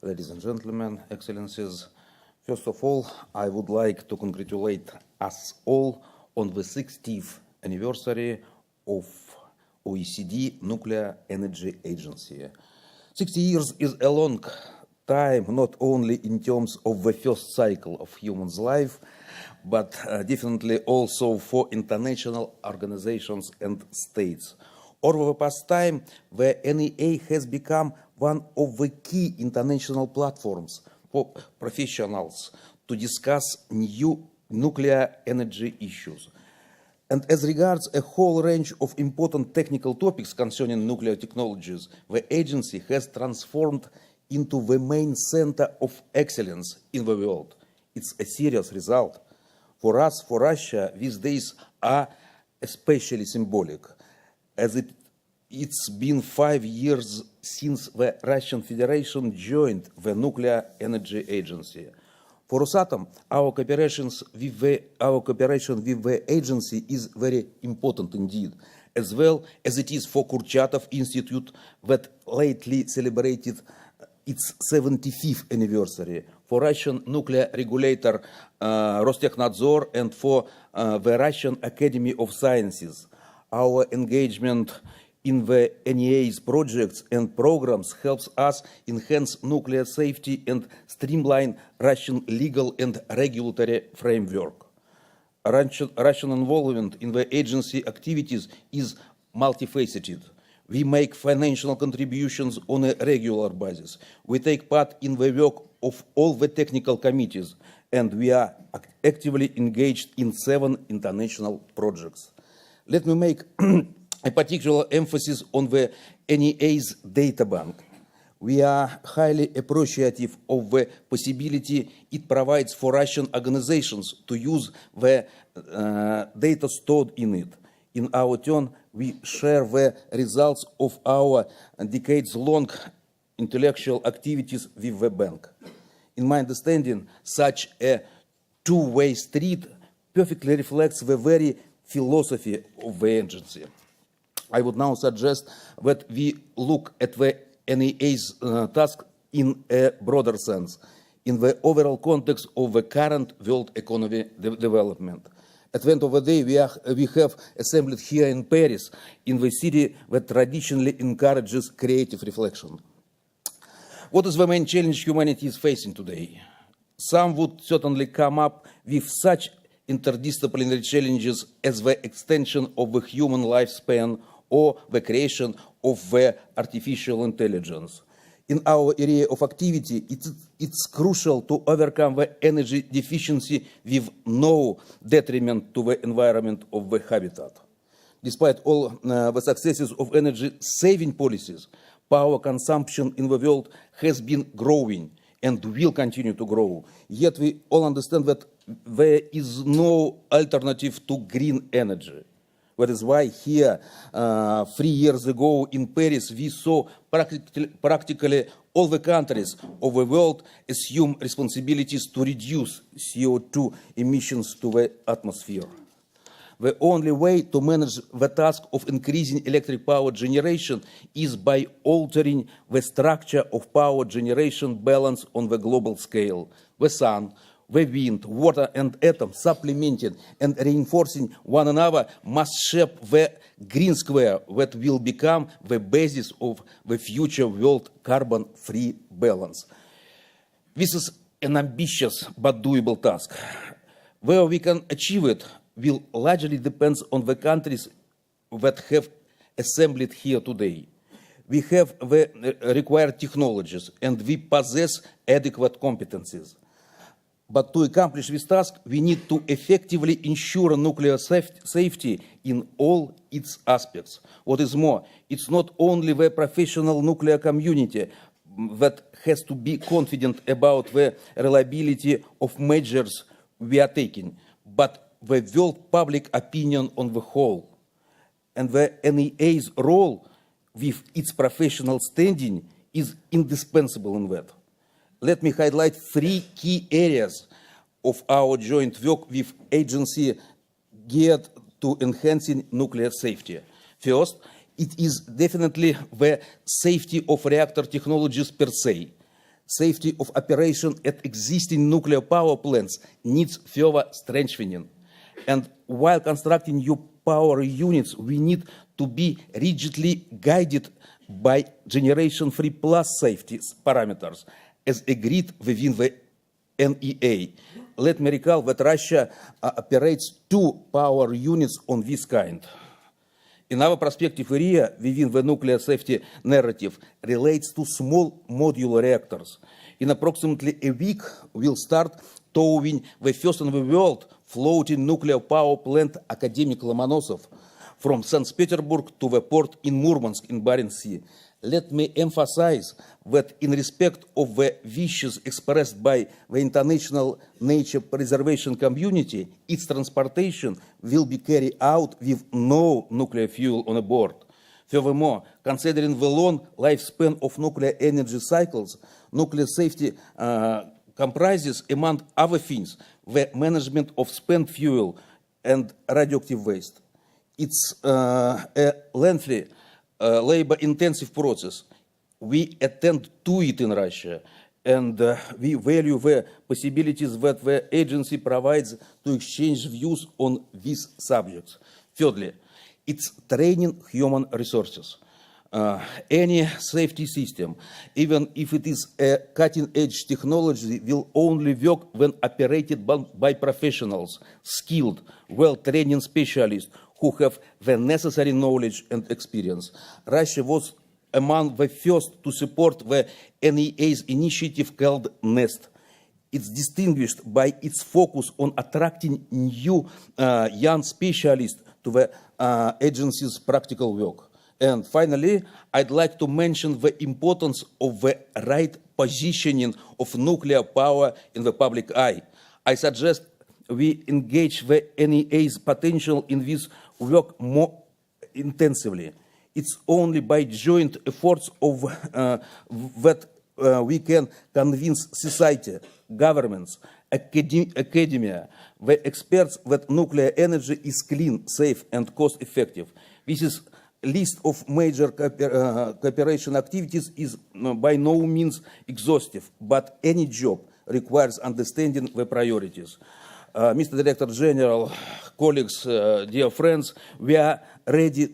ladies and gentlemen, excellencies, first of all, I would like to congratulate us all on the 60th anniversary of OECD Nuclear Energy Agency. 60 years is a long time, not only in terms of the first cycle of human's life, but definitely also for international organizations and states. Over the past time, the NEA has become one of the key international platforms for professionals to discuss new nuclear energy issues. And as regards a whole range of important technical topics concerning nuclear technologies, the agency has transformed into the main center of excellence in the world. It's a serious result. For us, for Russia, these days are especially symbolic, as it's been 5 years since the Russian Federation joined the Nuclear Energy Agency. For Rosatom, our cooperation with the agency is very important indeed, as well as it is for Kurchatov Institute that lately celebrated its 75th anniversary, for Russian nuclear regulator Rostechnadzor, and for the Russian Academy of Sciences. Our engagement in the NEA's projects and programs helps us enhance nuclear safety and streamline Russian legal and regulatory framework. Russian involvement in the agency activities is multifaceted. We make financial contributions on a regular basis. We take part in the work of all the technical committees, and we are actively engaged in 7 international projects. Let me make a particular emphasis on the NEA's data bank. We are highly appreciative of the possibility it provides for Russian organizations to use the data stored in it. In our turn, we share the results of our decades-long intellectual activities with the bank. In my understanding, such a two-way street perfectly reflects the very philosophy of the agency. I would now suggest that we look at the NEA's task in a broader sense, in the overall context of the current world economy development. At the end of the day, we have assembled here in Paris, in the city that traditionally encourages creative reflection. What is the main challenge humanity is facing today? Some would certainly come up with such interdisciplinary challenges as the extension of the human lifespan or the creation of the artificial intelligence. In our area of activity, it's crucial to overcome the energy deficiency with no detriment to the environment of the habitat. Despite all the successes of energy-saving policies, power consumption in the world has been growing and will continue to grow. Yet we all understand that there is no alternative to green energy. That is why here, 3 years ago in Paris, we saw practically all the countries of the world assume responsibilities to reduce CO2 emissions to the atmosphere. The only way to manage the task of increasing electric power generation is by altering the structure of power generation balance on the global scale. The sun, the wind, water, and atoms supplementing and reinforcing one another must shape the green square that will become the basis of the future world carbon-free balance. This is an ambitious but doable task. Where we can achieve it will largely depend on the countries that have assembled here today. We have the required technologies and we possess adequate competencies. But to accomplish this task, we need to effectively ensure nuclear safety in all its aspects. What is more, it's not only the professional nuclear community that has to be confident about the reliability of measures we are taking, but the world public opinion on the whole. And the NEA's role with its professional standing is indispensable in that. Let me highlight 3 key areas of our joint work with agency geared to enhancing nuclear safety. First, it is definitely the safety of reactor technologies per se. Safety of operation at existing nuclear power plants needs further strengthening. And while constructing new power units, we need to be rigidly guided by Generation 3 Plus safety parameters, as agreed within the NEA. Let me recall that Russia operates 2 power units on this kind. Another perspective area within the nuclear safety narrative relates to small modular reactors. In approximately a week, we'll start towing the first in the world floating nuclear power plant Academic Lomonosov from St. Petersburg to the port in Murmansk in Barents Sea. Let me emphasize that in respect of the wishes expressed by the international nature preservation community, its transportation will be carried out with no nuclear fuel on board. Furthermore, considering the long lifespan of nuclear energy cycles, nuclear safety comprises, among other things, the management of spent fuel and radioactive waste. It's a lengthy, labor-intensive process. We attend to it in Russia, and we value the possibilities that the agency provides to exchange views on these subjects. Thirdly, it's training human resources. Any safety system, even if it is a cutting-edge technology, will only work when operated by professionals, skilled, well-trained specialists who have the necessary knowledge and experience. Russia was among the first to support the NEA's initiative called NEST. It's distinguished by its focus on attracting new young specialists to the agency's practical work. And finally, I'd like to mention the importance of the right positioning of nuclear power in the public eye. I suggest we engage the NEA's potential in this work more intensively. It's only by joint efforts of that we can convince society, governments, academia, the experts that nuclear energy is clean, safe, and cost-effective. This is list of major cooperation activities is by no means exhaustive, but any job requires understanding the priorities. Mr. Director General, colleagues, dear friends, we are ready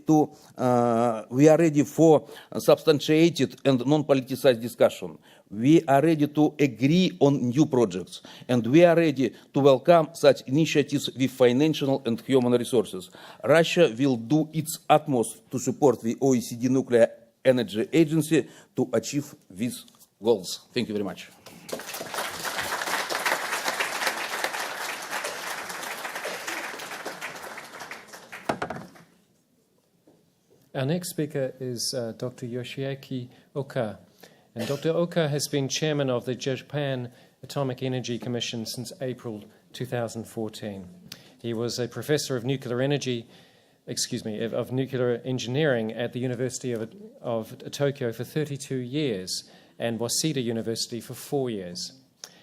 for substantiated and non-politicized discussion. We are ready to agree on new projects, and we are ready to welcome such initiatives with financial and human resources. Russia will do its utmost to support the OECD Nuclear Energy Agency to achieve these goals. Thank you very much. Our next speaker is Dr. Yoshiaki Oka. And Dr. Oka has been chairman of the Japan Atomic Energy Commission since April 2014. He was a professor of nuclear energy, of nuclear engineering at the University of Tokyo for 32 years and Waseda University for 4 years.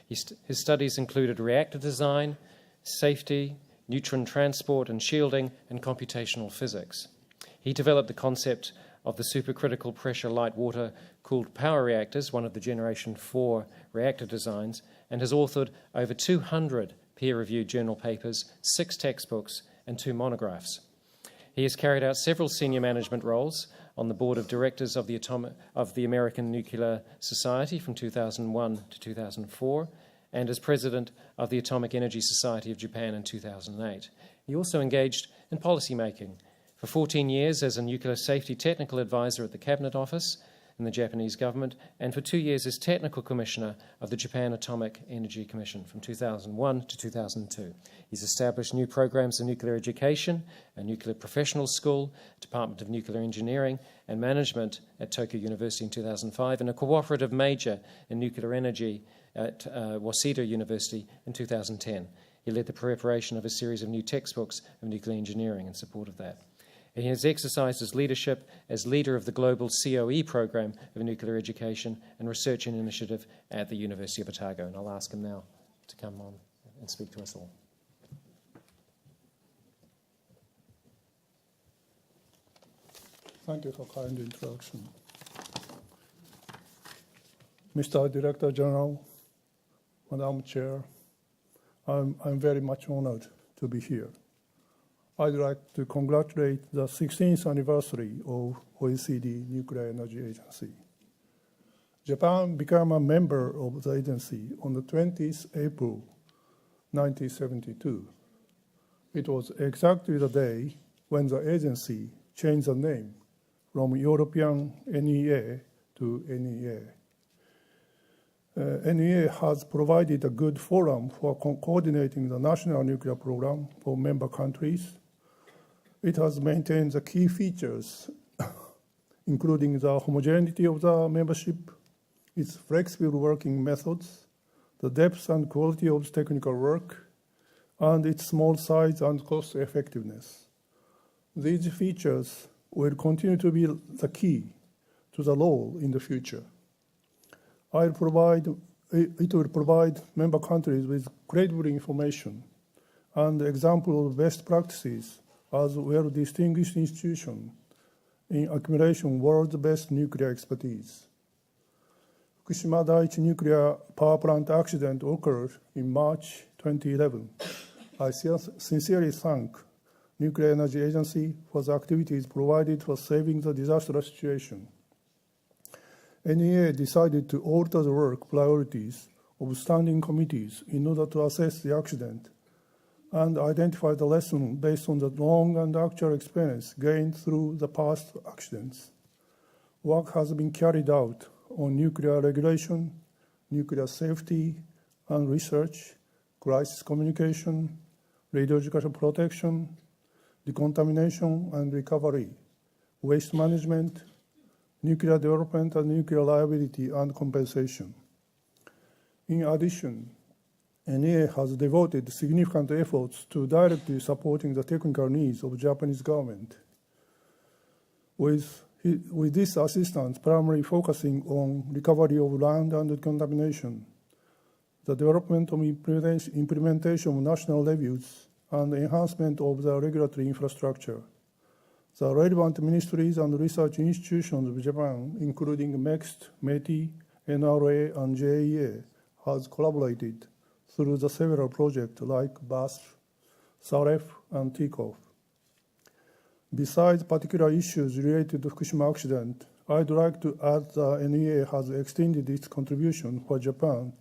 His studies included reactor design, safety, neutron transport and shielding, and computational physics. He developed the concept of the supercritical pressure light water cooled power reactors, one of the Generation 4 reactor designs, and has authored over 200 peer-reviewed journal papers, 6 textbooks, and 2 monographs. He has carried out several senior management roles on the board of directors of the American Nuclear Society from 2001 to 2004, and as president of the Atomic Energy Society of Japan in 2008. He also engaged in policy making for 14 years as a nuclear safety technical advisor at the Cabinet Office, in the Japanese government, and for 2 years as Technical Commissioner of the Japan Atomic Energy Commission from 2001 to 2002. He's established new programs of nuclear education, a nuclear professional school, Department of Nuclear Engineering and Management at Tokyo University in 2005, and a cooperative major in nuclear energy at Waseda University in 2010. He led the preparation of a series of new textbooks of nuclear engineering in support of that. He has exercised his leadership as leader of the global COE program of nuclear education and research and initiative at the University of Otago. And I'll ask him now to come on and speak to us all. Thank you for kind introduction. Mr. Director General, Madam Chair, I'm very much honored to be here. I'd like to congratulate the 16th anniversary of OECD Nuclear Energy Agency. Japan became a member of the agency on the 20th April 1972. It was exactly the day when the agency changed the name from European NEA to NEA. NEA has provided a good forum for coordinating the national nuclear program for member countries. It has maintained the key features, including the homogeneity of the membership, its flexible working methods, the depth and quality of technical work, and its small size and cost effectiveness. These features will continue to be the key to the law in the future. It will provide member countries with credible information and examples of best practices as well-distinguished institution in accumulation world's best nuclear expertise. Fukushima Daiichi nuclear power plant accident occurred in March 2011. I sincerely thank Nuclear Energy Agency for the activities provided for saving the disastrous situation. NEA decided to alter the work priorities of standing committees in order to assess the accident and identify the lesson based on the long and actual experience gained through the past accidents. Work has been carried out on nuclear regulation, nuclear safety and research, crisis communication, radiological protection, decontamination and recovery, waste management, nuclear development and nuclear liability and compensation. In addition, NEA has devoted significant efforts to directly supporting the technical needs of the Japanese government, with this assistance primarily focusing on recovery of land and decontamination, the development of implementation of national reviews, and enhancement of the regulatory infrastructure. The relevant ministries and research institutions of Japan, including MEXT, METI, NRA, and JEA, has collaborated through the several projects like BASF, SAREF, and TICOF. Besides particular issues related to Fukushima accident, I'd like to add that NEA has extended its contribution for Japan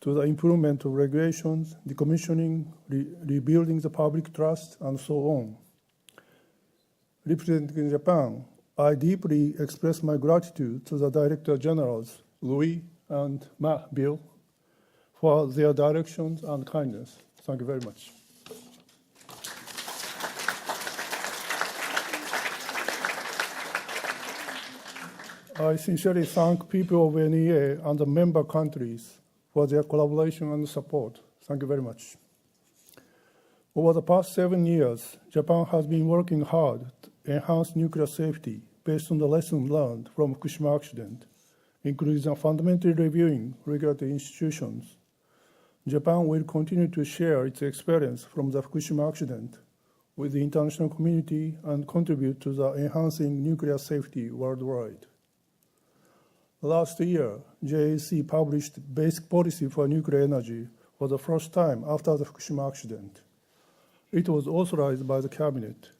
to the improvement of regulations, decommissioning, rebuilding the public trust, and so on. Representing Japan, I deeply express my gratitude to the Director Generals, Louis and Bill, for their directions and kindness. Thank you very much. I sincerely thank people of NEA and the member countries for their collaboration and support. Thank you very much. Over the past 7 years, Japan has been working hard to enhance nuclear safety based on the lessons learned from Fukushima accident, including fundamentally reviewing regulatory institutions. Japan will continue to share its experience from the Fukushima accident with the international community and contribute to the enhancing nuclear safety worldwide. Last year, JAC published Basic Policy for Nuclear Energy for the first time after the Fukushima accident. It was authorized by the Cabinet.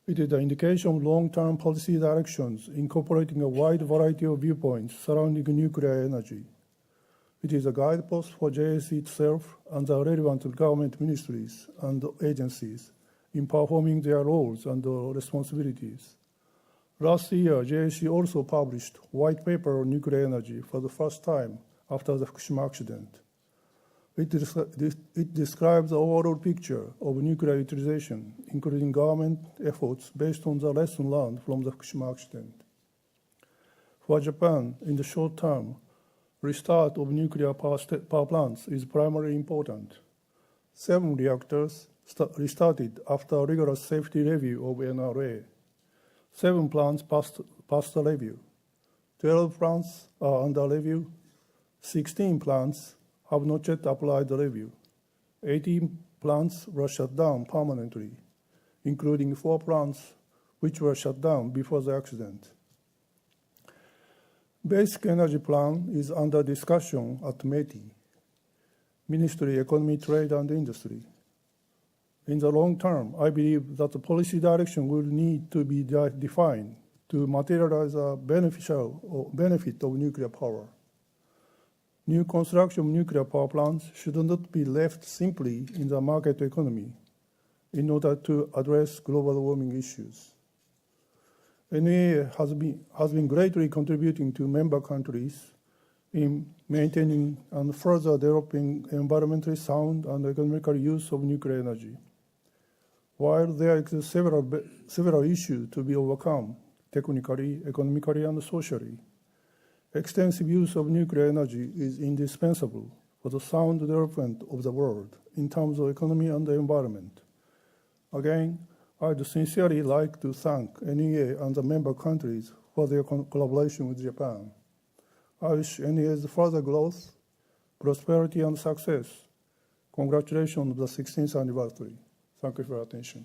It is an indication of long-term policy directions incorporating a wide variety of viewpoints surrounding nuclear energy. It is a guidepost for JAC itself and the relevant government ministries and agencies in performing their roles and responsibilities. Last year, JAC also published white paper on nuclear energy for the first time after the Fukushima accident. It describes the overall picture of nuclear utilization, including government efforts based on the lesson learned from the Fukushima accident. For Japan, in the short term, restart of nuclear power plants is primarily important. 7 reactors restarted after a rigorous safety review of NRA. 7 plants passed the review. 12 plants are under review. 16 plants have not yet applied the review. 18 plants were shut down permanently, including 4 plants which were shut down before the accident. Basic Energy Plan is under discussion at METI, Ministry of Economy, Trade and Industry. In the long term, I believe that the policy direction will need to be defined to materialize a benefit of nuclear power. New construction of nuclear power plants should not be left simply in the market economy in order to address global warming issues. NEA has been greatly contributing to member countries in maintaining and further developing environmentally sound and economical use of nuclear energy. While there are several issues to be overcome, technically, economically, and socially, extensive use of nuclear energy is indispensable for the sound development of the world in terms of economy and the environment. Again, I'd sincerely like to thank NEA and the member countries for their collaboration with Japan. I wish NEA's further growth, prosperity, and success. Congratulations on the 16th anniversary. Thank you for your attention.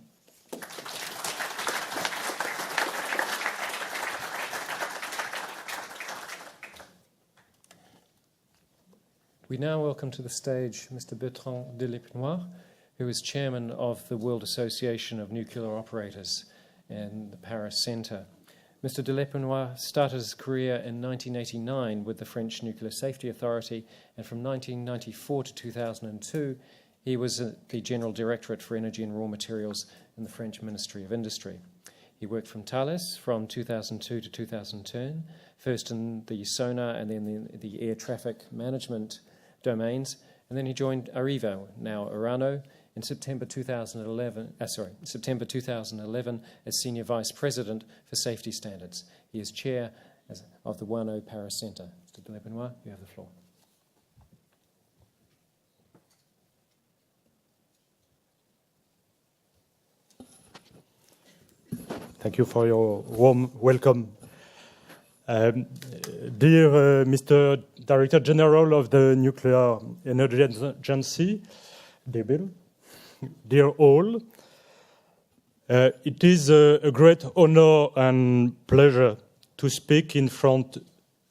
We now welcome to the stage Mr. Bertrand Delépinois, who is chairman of the World Association of Nuclear Operators in the Paris Centre. Mr. Delépinois started his career in 1989 with the French Nuclear Safety Authority, and from 1994 to 2002, he was the General Directorate for Energy and Raw Materials in the French Ministry of Industry. He worked from Thales from 2002 to 2010, first in the sonar and then the air traffic management domains, and then he joined Arriva, now Orano, in September 2011 as Senior Vice President for Safety Standards. He is Chair of the WANO Paris Centre. Mr. Delépinois, you have the floor. Thank you for your warm welcome. Dear Mr. Director General of the Nuclear Energy Agency, dear Bill, dear all, it is a great honor and pleasure to speak in front of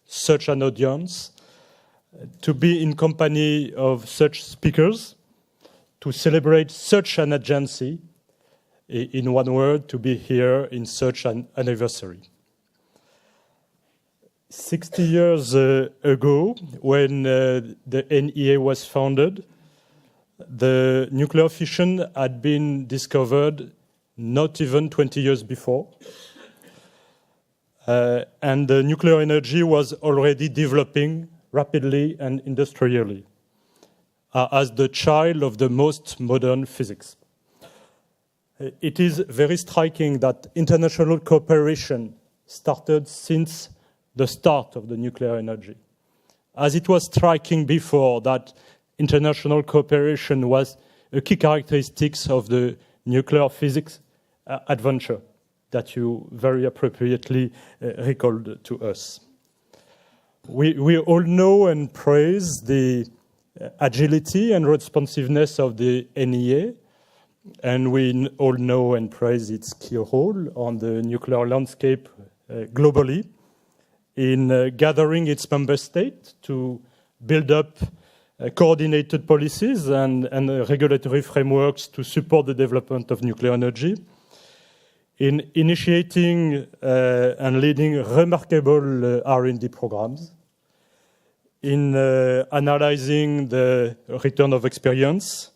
such an audience, to be in company of such speakers, to celebrate such an agency, in one word, to be here in such an anniversary. 60 years ago, when the NEA was founded, the nuclear fission had been discovered not even 20 years before. And the nuclear energy was already developing rapidly and industrially as the child of the most modern physics. It is very striking that international cooperation started since the start of the nuclear energy. As it was striking before that international cooperation was a key characteristic of the nuclear physics adventure that you very appropriately recalled to us. We all know and praise the agility and responsiveness of the NEA, and we all know and praise its key role on the nuclear landscape globally in gathering its member states to build up coordinated policies and regulatory frameworks to support the development of nuclear energy, in initiating and leading remarkable R&D programs, in analyzing the return of experience,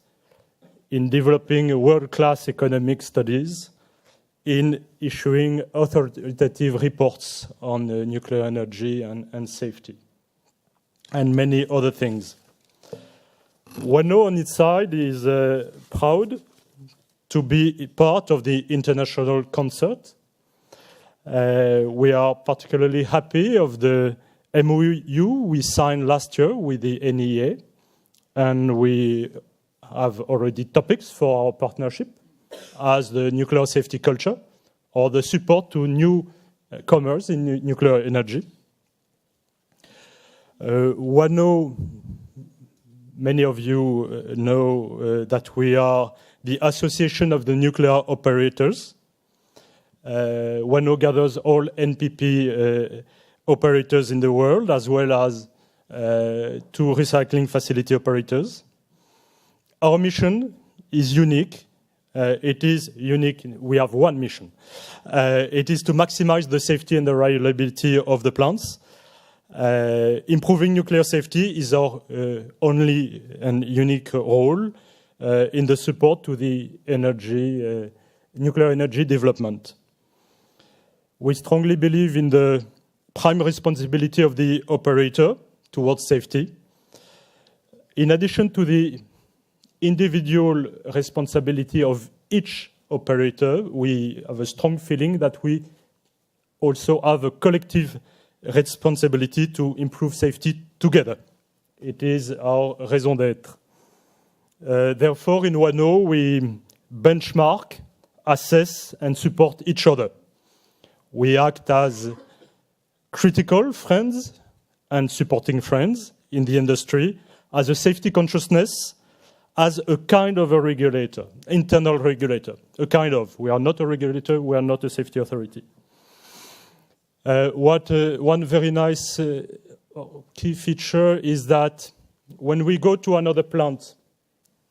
in developing world-class economic studies, in issuing authoritative reports on nuclear energy and safety, and many other things. WANO on its side is proud to be part of the international concert. We are particularly happy of the MOU we signed last year with the NEA, and we have already topics for our partnership, as the nuclear safety culture or the support to newcomers in nuclear energy. WANO, many of you know that we are the Association of the Nuclear Operators. WANO gathers all NPP operators in the world, as well as 2 recycling facility operators. Our mission is unique. It is unique. We have one mission. It is to maximize the safety and the reliability of the plants. Improving nuclear safety is our only and unique role in the support to the energy, nuclear energy development. We strongly believe in the prime responsibility of the operator towards safety. In addition to the individual responsibility of each operator, we have a strong feeling that we also have a collective responsibility to improve safety together. It is our raison d'être. Therefore, in WANO, we benchmark, assess, and support each other. We act as critical friends and supporting friends in the industry, as a safety consciousness, as a kind of a regulator, internal regulator, a kind of. We are not a regulator, we are not a safety authority. One very nice key feature is that when we go to another plant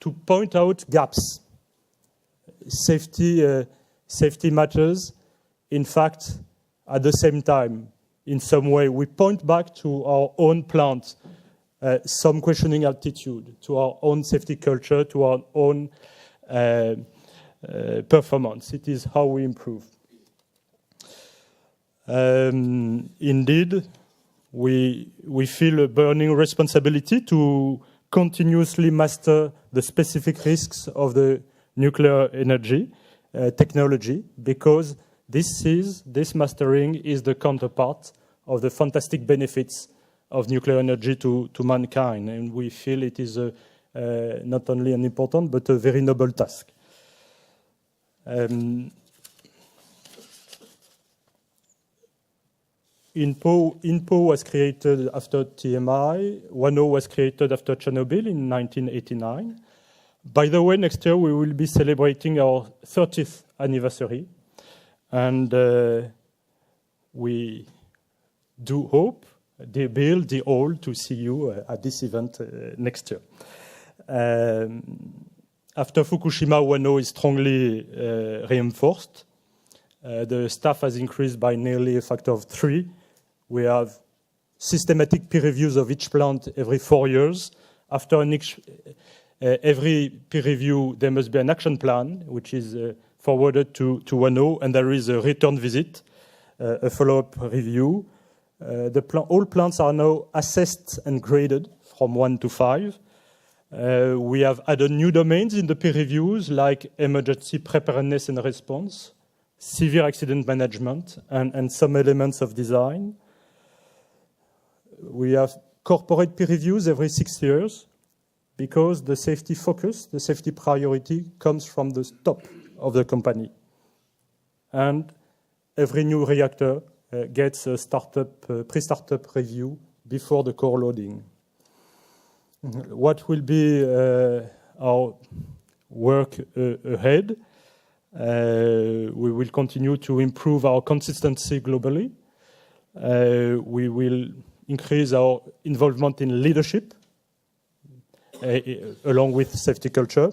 to point out gaps, safety matters. In fact, at the same time, in some way, we point back to our own plant, some questioning attitude, to our own safety culture, to our own performance. It is how we improve. Indeed, we feel a burning responsibility to continuously master the specific risks of the nuclear energy technology, because this mastering is the counterpart of the fantastic benefits of nuclear energy to mankind. And we feel it is not only an important, but a very noble task. INPO was created after TMI. WANO was created after Chernobyl in 1989. By the way, next year we will be celebrating our 30th anniversary. And we do hope, they build the all to see you at this event next year. After Fukushima, WANO is strongly reinforced. The staff has increased by nearly a factor of 3. We have systematic peer reviews of each plant every 4 years. After every peer review, there must be an action plan, which is forwarded to WANO, and there is a return visit, a follow-up review. All plants are now assessed and graded from 1 to 5. We have added new domains in the peer reviews, like emergency preparedness and response, severe accident management, and some elements of design. We have corporate peer reviews every 6 years, because the safety focus, the safety priority comes from the top of the company. And every new reactor gets a pre-startup review before the core loading. What will be our work ahead? We will continue to improve our consistency globally. We will increase our involvement in leadership, along with safety culture.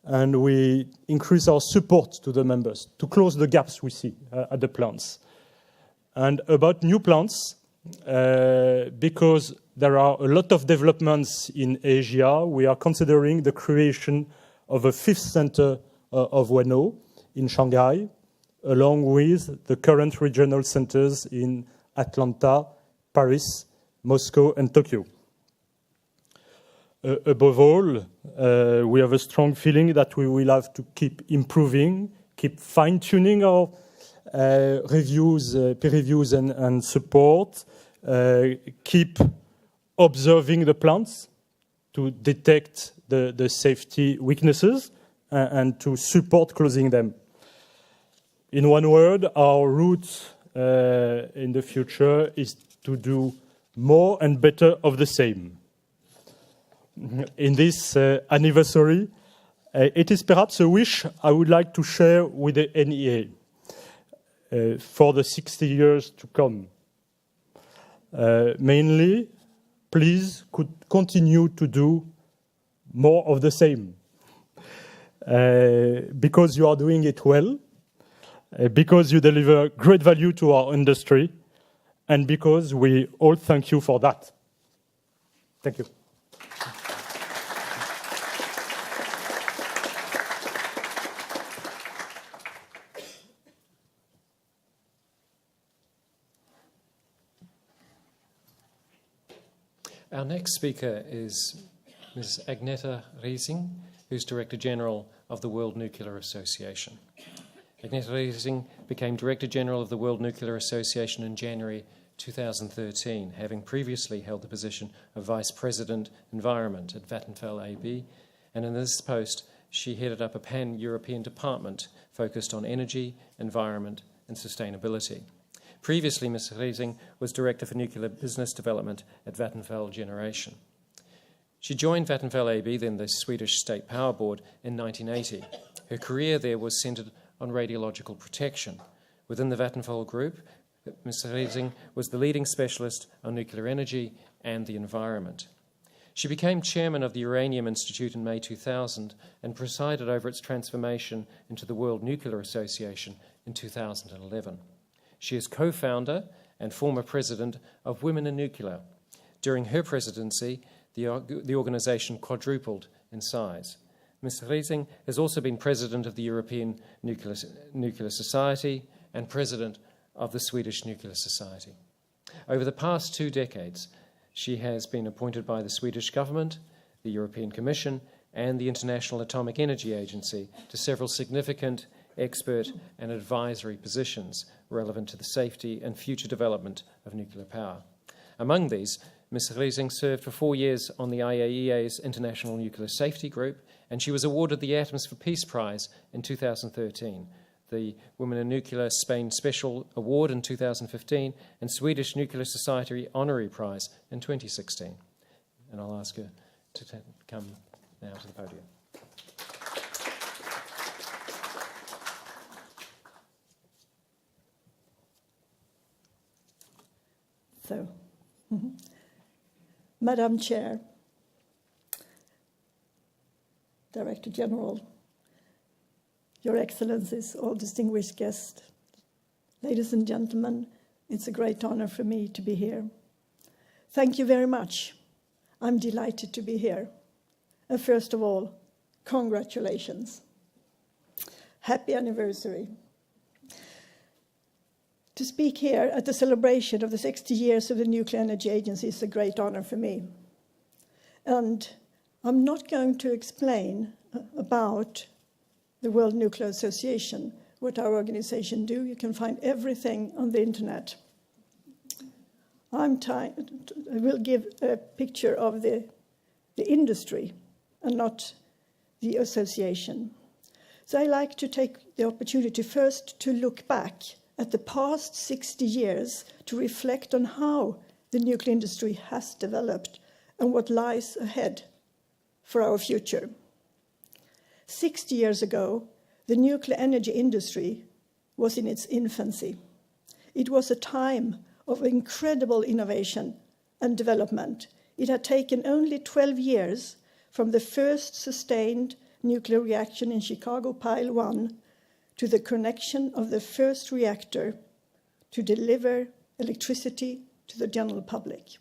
And we increase our support to the members to close the gaps we see at the plants. And about new plants, because there are a lot of developments in Asia, we are considering the creation of a 5th center of WANO in Shanghai, along with the current regional centers in Atlanta, Paris, Moscow, and Tokyo. Above all, we have a strong feeling that we will have to keep improving, keep fine-tuning our reviews, peer reviews and support, keep observing the plants to detect the safety weaknesses and to support closing them. In one word, our route in the future is to do more and better of the same. In this anniversary, it is perhaps a wish I would like to share with the NEA for the 60 years to come. Mainly, please could continue to do more of the same. Because you are doing it well, because you deliver great value to our industry, and because we all thank you for that. Thank you. Our next speaker is Ms. Agneta Riesing, who's Director General of the World Nuclear Association. Agneta Riesing became Director General of the World Nuclear Association in January 2013, having previously held the position of Vice President Environment at Vattenfall AB, and in this post she headed up a pan-European department focused on energy, environment and sustainability. Previously, Ms. Riesing was Director for Nuclear Business Development at Vattenfall Generation. She joined Vattenfall AB, then the Swedish State Power Board, in 1980. Her career there was centred on radiological protection. Within the Vattenfall Group, Ms. Riesing was the leading specialist on nuclear energy and the environment. She became chairman of the Uranium Institute in May 2000 and presided over its transformation into the World Nuclear Association in 2011. She is co-founder and former president of Women in Nuclear. During her presidency, the organisation quadrupled in size. Ms. Riesing has also been president of the European Nuclear Society and president of the Swedish Nuclear Society. Over the past 2 decades, she has been appointed by the Swedish government, the European Commission, and the International Atomic Energy Agency to several significant expert and advisory positions relevant to the safety and future development of nuclear power. Among these, Ms. Riesing served for 4 years on the IAEA's International Nuclear Safety Group, and she was awarded the Atoms for Peace Prize in 2013, the Women in Nuclear Spain Special Award in 2015, and Swedish Nuclear Society Honorary Prize in 2016. And I'll ask her to come now to the podium. So, Madam Chair, Director General, Your Excellencies, all distinguished guests, ladies and gentlemen, it's a great honor for me to be here. Thank you very much. I'm delighted to be here. And first of all, congratulations. Happy anniversary. To speak here at the celebration of the 60 years of the Nuclear Energy Agency is a great honor for me. And I'm not going to explain about the World Nuclear Association, what our organization do. You can find everything on the internet. I will give a picture of the industry and not the association. So I like to take the opportunity first to look back at the past 60 years to reflect on how the nuclear industry has developed and what lies ahead for our future. 60 years ago, the nuclear energy industry was in its infancy. It was a time of incredible innovation and development. It had taken only 12 years from the first sustained nuclear reaction in Chicago Pile 1 to the connection of the first reactor to deliver electricity to the general public.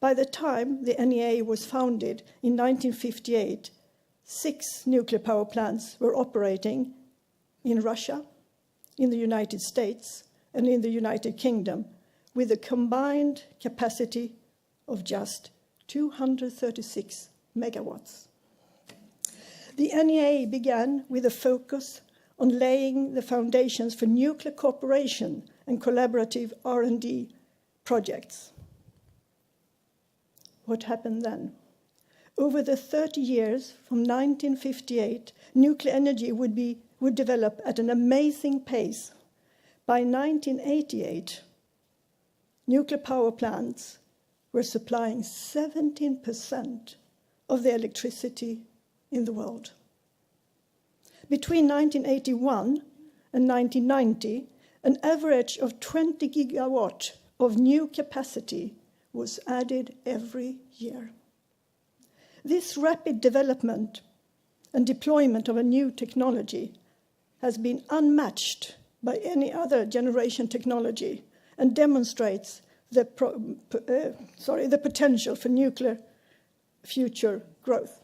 By the time the NEA was founded in 1958, 6 nuclear power plants were operating in Russia, in the United States, and in the United Kingdom, with a combined capacity of just 236 megawatts. The NEA began with a focus on laying the foundations for nuclear cooperation and collaborative R&D projects. What happened then? Over the 30 years from 1958, nuclear energy would develop at an amazing pace. By 1988, nuclear power plants were supplying 17% of the electricity in the world. Between 1981 and 1990, an average of 20 gigawatt of new capacity was added every year. This rapid development and deployment of a new technology has been unmatched by any other generation technology and demonstrates the potential for nuclear future growth.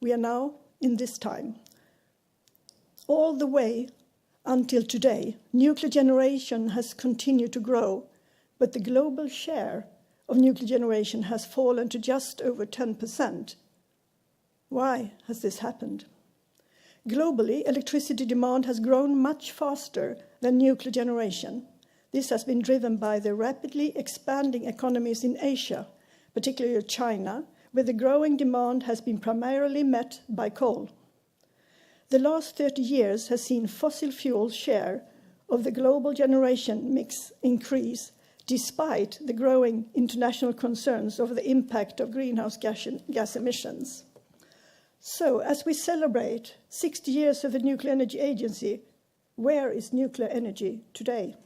We are now in this time. All the way until today, nuclear generation has continued to grow, but the global share of nuclear generation has fallen to just over 10%. Why has this happened? Globally, electricity demand has grown much faster than nuclear generation. This has been driven by the rapidly expanding economies in Asia, particularly China, where the growing demand has been primarily met by coal. The last 30 years has seen fossil fuel share of the global generation mix increase, despite the growing international concerns over the impact of greenhouse gas emissions. So, as we celebrate 60 years of the Nuclear Energy Agency, where is nuclear energy today?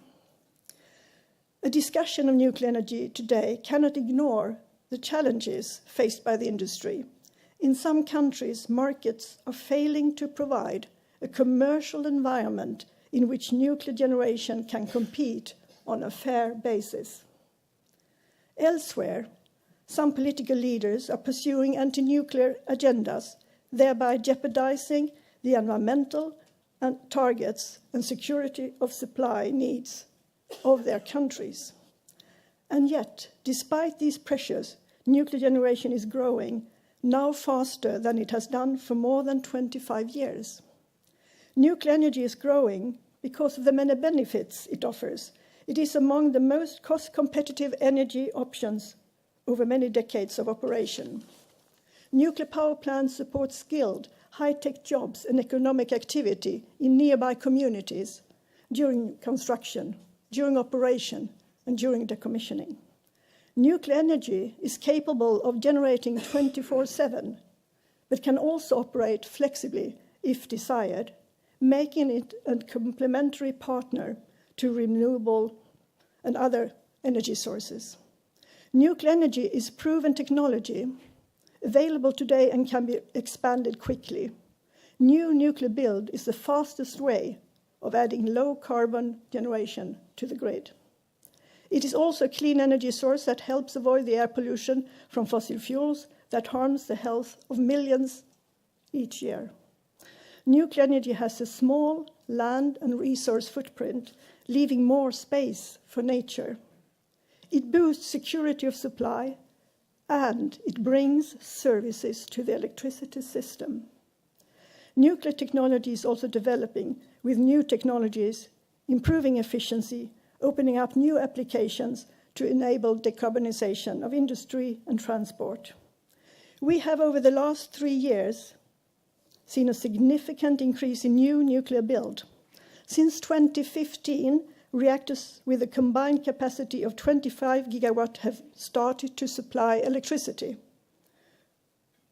A discussion of nuclear energy today cannot ignore the challenges faced by the industry. In some countries, markets are failing to provide a commercial environment in which nuclear generation can compete on a fair basis. Elsewhere, some political leaders are pursuing anti-nuclear agendas, thereby jeopardizing the environmental targets and security of supply needs of their countries. And yet, despite these pressures, nuclear generation is growing, now faster than it has done for more than 25 years. Nuclear energy is growing because of the many benefits it offers. It is among the most cost-competitive energy options over many decades of operation. Nuclear power plants support skilled, high-tech jobs and economic activity in nearby communities during construction, during operation, and during decommissioning. Nuclear energy is capable of generating 24/7, but can also operate flexibly if desired, making it a complementary partner to renewable and other energy sources. Nuclear energy is proven technology, available today and can be expanded quickly. New nuclear build is the fastest way of adding low-carbon generation to the grid. It is also a clean energy source that helps avoid the air pollution from fossil fuels that harms the health of millions each year. Nuclear energy has a small land and resource footprint, leaving more space for nature. It boosts security of supply, and it brings services to the electricity system. Nuclear technology is also developing, with new technologies improving efficiency, opening up new applications to enable decarbonization of industry and transport. We have, over the last 3 years, seen a significant increase in new nuclear build. Since 2015, reactors with a combined capacity of 25 gigawatt have started to supply electricity.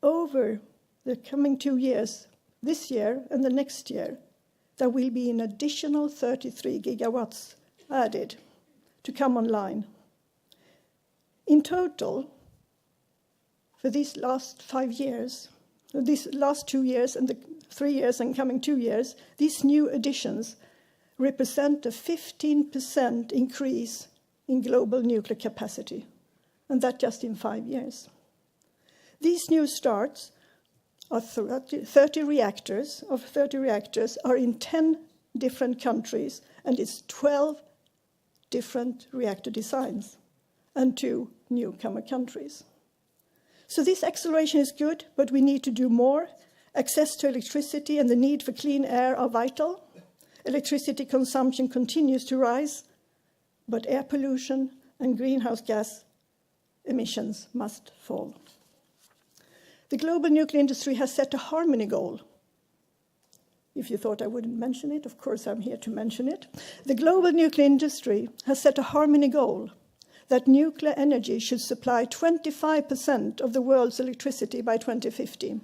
Over the coming 2 years, this year and the next year, there will be an additional 33 gigawatts added to come online. In total, for these last 5 years, these last 2 years and the 3 years and coming 2 years, these new additions represent a 15% increase in global nuclear capacity, and that just in 5 years. These new starts of 30 reactors are in 10 different countries, and it's 12 different reactor designs and 2 newcomer countries. So this acceleration is good, but we need to do more. Access to electricity and the need for clean air are vital. Electricity consumption continues to rise, but air pollution and greenhouse gas emissions must fall. The global nuclear industry has set a harmony goal. If you thought I wouldn't mention it, of course I'm here to mention it. The global nuclear industry has set a harmony goal that nuclear energy should supply 25% of the world's electricity by 2050.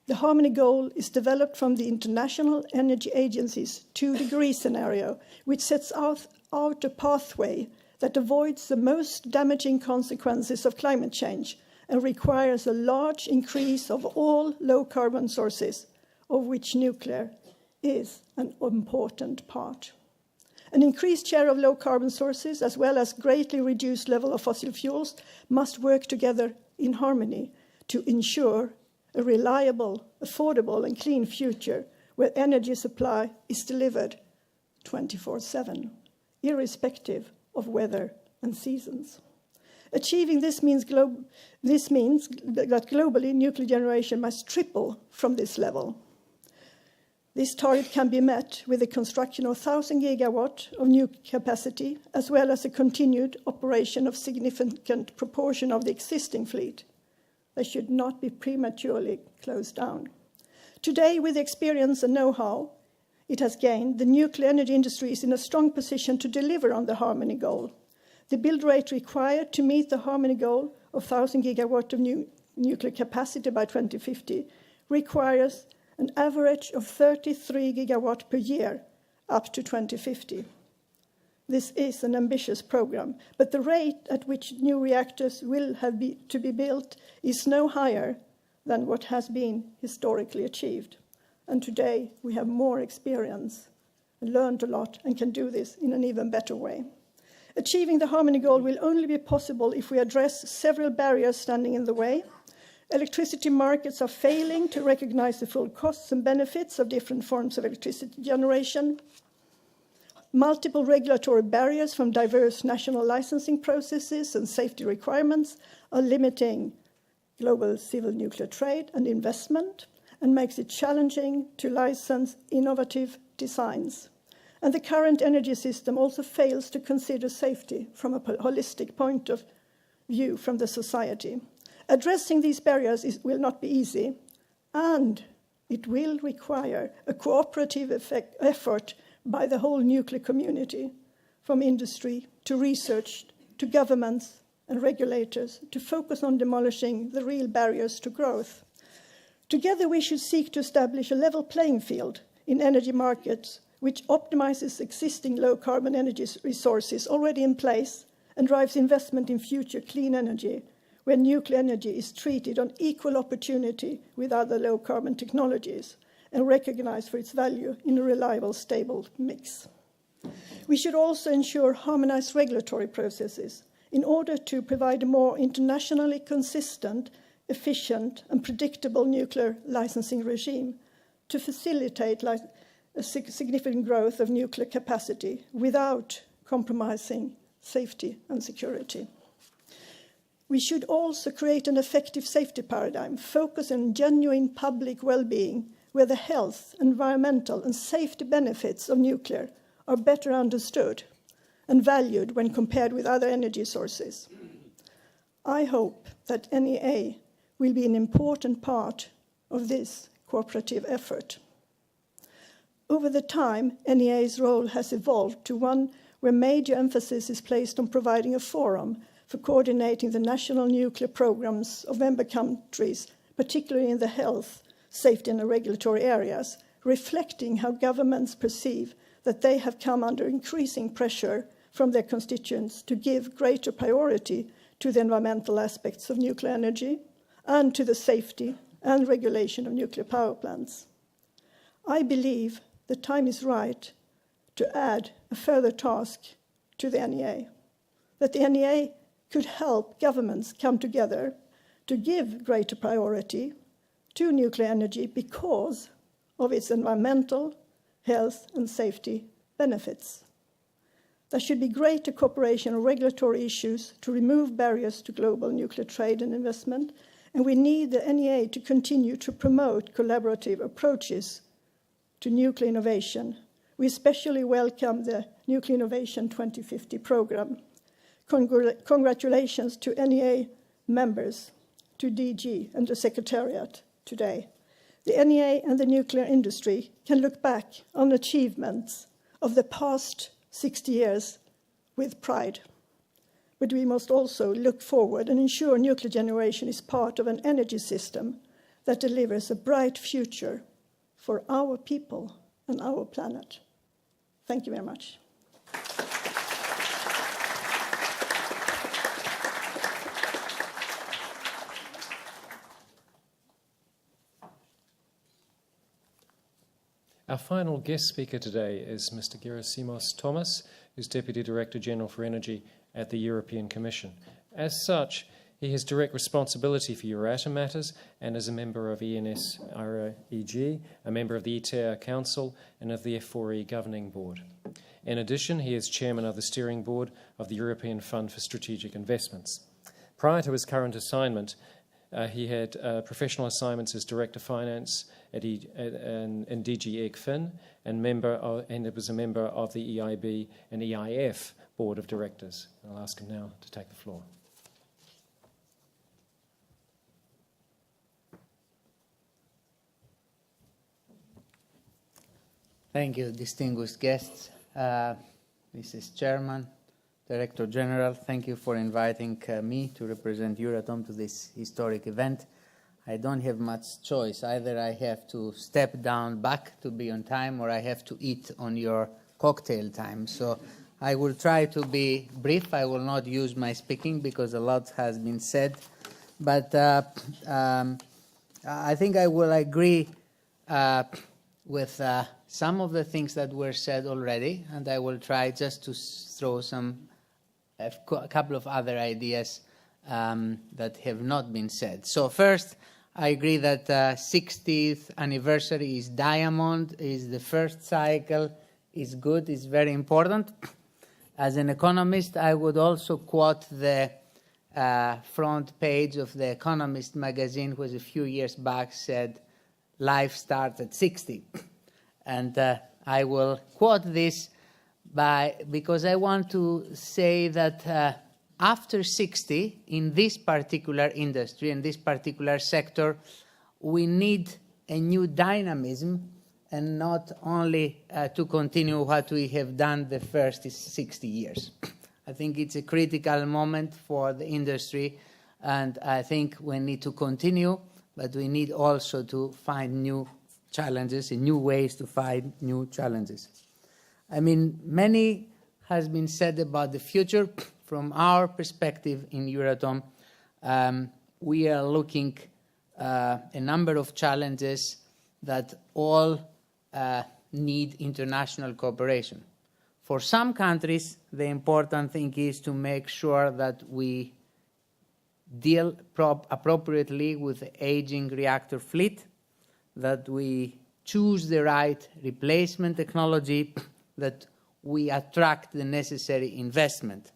The harmony goal is developed from the International Energy Agency's 2-degree scenario, which sets out a pathway that avoids the most damaging consequences of climate change and requires a large increase of all low-carbon sources, of which nuclear is an important part. An increased share of low-carbon sources, as well as greatly reduced level of fossil fuels, must work together in harmony to ensure a reliable, affordable, and clean future where energy supply is delivered 24/7, irrespective of weather and seasons. Achieving this means that globally nuclear generation must triple from this level. This target can be met with the construction of 1,000 gigawatt of new capacity, as well as a continued operation of significant proportion of the existing fleet. They should not be prematurely closed down. Today, with the experience and know-how it has gained, the nuclear energy industry is in a strong position to deliver on the harmony goal. The build rate required to meet the harmony goal of 1,000 gigawatt of new nuclear capacity by 2050 requires an average of 33 gigawatt per year up to 2050. This is an ambitious program, but the rate at which new reactors will have to be built is no higher than what has been historically achieved. And today we have more experience, learned a lot, and can do this in an even better way. Achieving the harmony goal will only be possible if we address several barriers standing in the way. Electricity markets are failing to recognize the full costs and benefits of different forms of electricity generation. Multiple regulatory barriers from diverse national licensing processes and safety requirements are limiting global civil nuclear trade and investment and makes it challenging to license innovative designs. And the current energy system also fails to consider safety from a holistic point of view from the society. Addressing these barriers will not be easy, and it will require a cooperative effort by the whole nuclear community, from industry to research to governments and regulators, to focus on demolishing the real barriers to growth. Together we should seek to establish a level playing field in energy markets which optimizes existing low-carbon energy resources already in place and drives investment in future clean energy, where nuclear energy is treated on equal opportunity with other low-carbon technologies and recognized for its value in a reliable, stable mix. We should also ensure harmonized regulatory processes in order to provide a more internationally consistent, efficient, and predictable nuclear licensing regime to facilitate a significant growth of nuclear capacity without compromising safety and security. We should also create an effective safety paradigm, focus on genuine public well-being, where the health, environmental, and safety benefits of nuclear are better understood and valued when compared with other energy sources. I hope that NEA will be an important part of this cooperative effort. Over the time, NEA's role has evolved to one where major emphasis is placed on providing a forum for coordinating the national nuclear programs of member countries, particularly in the health, safety, and regulatory areas, reflecting how governments perceive that they have come under increasing pressure from their constituents to give greater priority to the environmental aspects of nuclear energy and to the safety and regulation of nuclear power plants. I believe the time is right to add a further task to the NEA, that the NEA could help governments come together to give greater priority to nuclear energy because of its environmental, health and safety benefits. There should be greater cooperation on regulatory issues to remove barriers to global nuclear trade and investment, and we need the NEA to continue to promote collaborative approaches to nuclear innovation. We especially welcome the Nuclear Innovation 2050 program. Congratulations to NEA members, to DG and the Secretariat today. The NEA and the nuclear industry can look back on achievements of the past 60 years with pride. But we must also look forward and ensure nuclear generation is part of an energy system that delivers a bright future for our people and our planet. Thank you very much. Our final guest speaker today is Mr. Gerasimos Thomas, who's Deputy Director General for Energy at the European Commission. As such, he has direct responsibility for Euratom matters and is a member of ENS-REG, a member of the ITER Council and of the F4E Governing Board. In addition, he is Chairman of the Steering Board of the European Fund for Strategic Investments. Prior to his current assignment, he had professional assignments as Director of Finance in DG ECFIN and was a member of the EIB and EIF Board of Directors. I'll ask him now to take the floor. Thank you, distinguished guests. Mrs. Chairman, Director General, thank you for inviting me to represent Euratom to this historic event. I don't have much choice. Either I have to step down back to be on time or I have to eat on your cocktail time. So I will try to be brief. I will not use my speaking because a lot has been said. But I think I will agree with some of the things that were said already, and I will try just to throw a couple of other ideas that have not been said. So first, I agree that 60th anniversary is diamond, is the first cycle, is good, is very important. As an economist, I would also quote the front page of the Economist magazine, which a few years back said, life starts at 60. And I will quote this because I want to say that after 60, in this particular industry, in this particular sector, we need a new dynamism and not only to continue what we have done the first 60 years. I think it's a critical moment for the industry, and I think we need to continue, but we need also to find new challenges and new ways to find new challenges. I mean, many has been said about the future. From our perspective in Euratom, we are looking a number of challenges that all need international cooperation. For some countries, the important thing is to make sure that we deal appropriately with the aging reactor fleet, that we choose the right replacement technology, that we attract the necessary investment.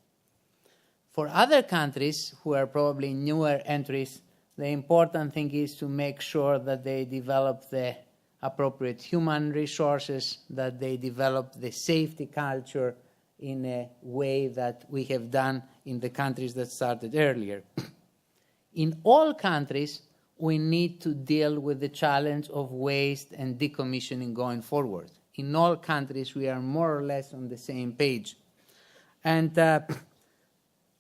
For other countries who are probably newer entries, the important thing is to make sure that they develop the appropriate human resources, that they develop the safety culture in a way that we have done in the countries that started earlier. In all countries, we need to deal with the challenge of waste and decommissioning going forward. In all countries, we are more or less on the same page. And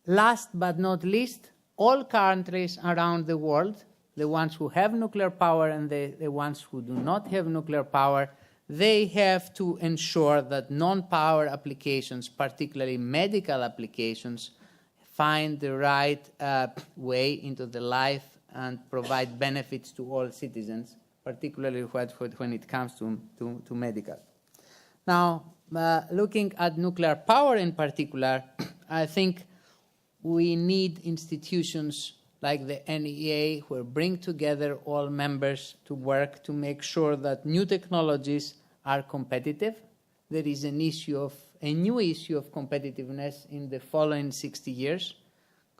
last but not least, all countries around the world, the ones who have nuclear power and the ones who do not have nuclear power, they have to ensure that non-power applications, particularly medical applications, find the right way into the life and provide benefits to all citizens, particularly when it comes to medical. Now, looking at nuclear power in particular, I think we need institutions like the NEA, where bring together all members to work to make sure that new technologies are competitive. There is a new issue of competitiveness in the following 60 years,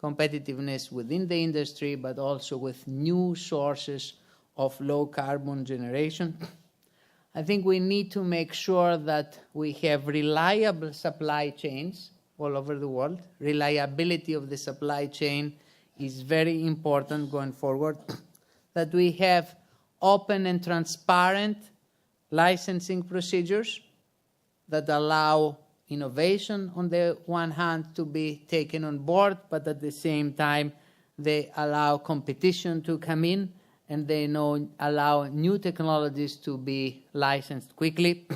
competitiveness within the industry, but also with new sources of low carbon generation. I think we need to make sure that we have reliable supply chains all over the world. Reliability of the supply chain is very important going forward. That we have open and transparent licensing procedures that allow innovation on the one hand to be taken on board, but at the same time they allow competition to come in, and they allow new technologies to be licensed quickly.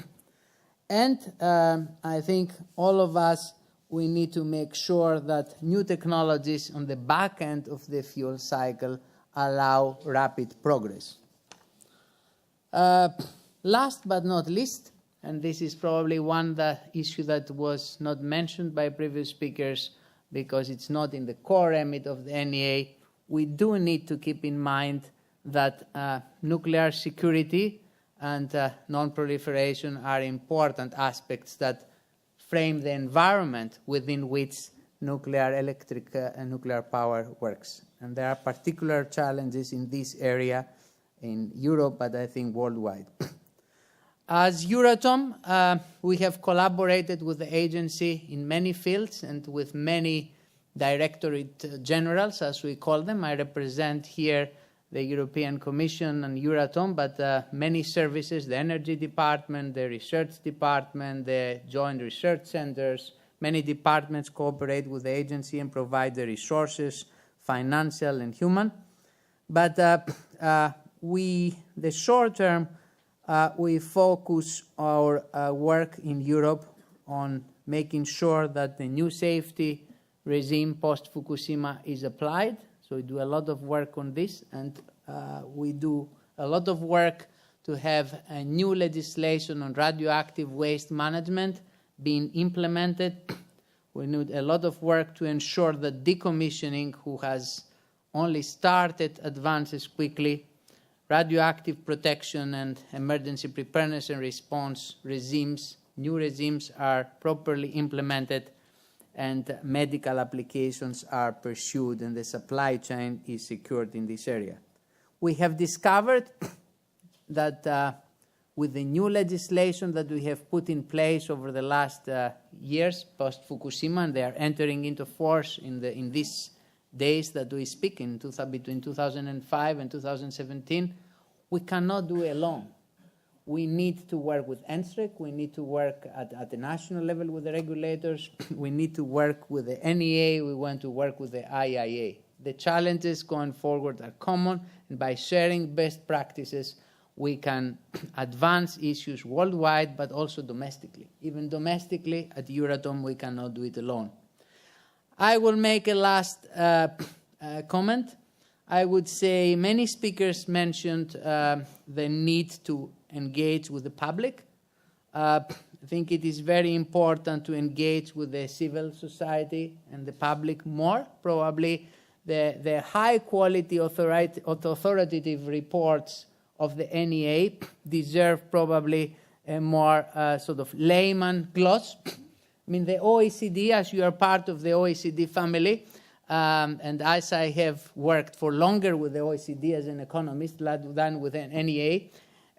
And I think all of us, we need to make sure that new technologies on the back end of the fuel cycle allow rapid progress. Last but not least, and this is probably one issue that was not mentioned by previous speakers because it's not in the core remit of the NEA, we do need to keep in mind that nuclear security and non-proliferation are important aspects that frame the environment within which nuclear power works. And there are particular challenges in this area in Europe, but I think worldwide. As Euratom, we have collaborated with the agency in many fields and with many directorate generals, as we call them. I represent here the European Commission and Euratom, but many services, the Energy Department, the Research Department, the Joint Research Centers, many departments cooperate with the agency and provide the resources, financial and human. But the short term, we focus our work in Europe on making sure that the new safety regime post-Fukushima is applied. So we do a lot of work on this, and we do a lot of work to have a new legislation on radioactive waste management being implemented. We need a lot of work to ensure that decommissioning, who has only started, advances quickly. Radioactive protection and emergency preparedness and response regimes, new regimes are properly implemented, and medical applications are pursued, and the supply chain is secured in this area. We have discovered that with the new legislation that we have put in place over the last years, post-Fukushima, and they are entering into force in these days that we speak, between 2005 and 2017, we cannot do it alone. We need to work with NSREC, we need to work at the national level with the regulators, we need to work with the NEA, we want to work with the IIA. The challenges going forward are common, and by sharing best practices, we can advance issues worldwide, but also domestically. Even domestically, at Euratom, we cannot do it alone. I will make a last comment. I would say many speakers mentioned the need to engage with the public. I think it is very important to engage with the civil society and the public more. Probably the high-quality authoritative reports of the NEA deserve probably a more sort of layman gloss. I mean, the OECD, as you are part of the OECD family, and as I have worked for longer with the OECD as an economist than with an NEA,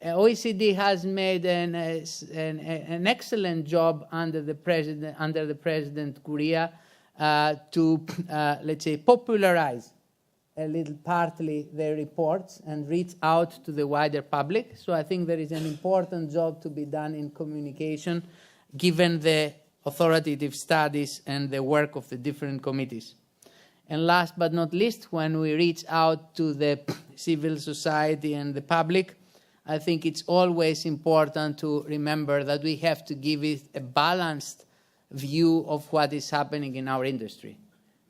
OECD has made an excellent job under the President Gurria to, let's say, popularize a little partly their reports and reach out to the wider public. So I think there is an important job to be done in communication, given the authoritative studies and the work of the different committees. And last but not least, when we reach out to the civil society and the public, I think it's always important to remember that we have to give it a balanced view of what is happening in our industry.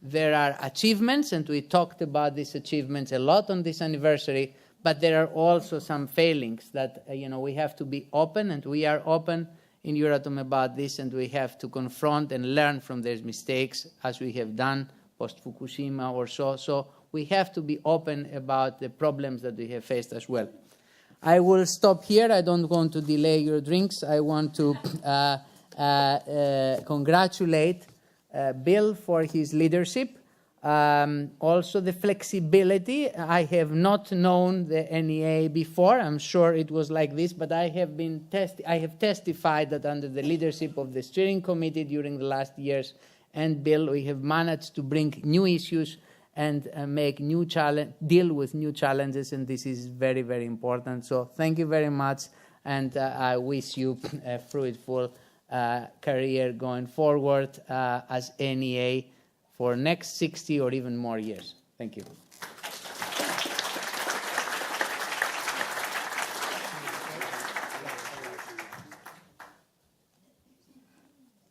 There are achievements, and we talked about these achievements a lot on this anniversary, but there are also some failings that we have to be open, and we are open in Euratom about this, and we have to confront and learn from those mistakes, as we have done post-Fukushima or so. So we have to be open about the problems that we have faced as well. I will stop here. I don't want to delay your drinks. I want to congratulate Bill for his leadership. Also the flexibility. I have not known the NEA before. I'm sure it was like this, but I have testified that under the leadership of the steering committee during the last years and Bill, we have managed to bring new issues and deal with new challenges, and this is very, very important. So thank you very much, and I wish you a fruitful career going forward as NEA for next 60 or even more years. Thank you.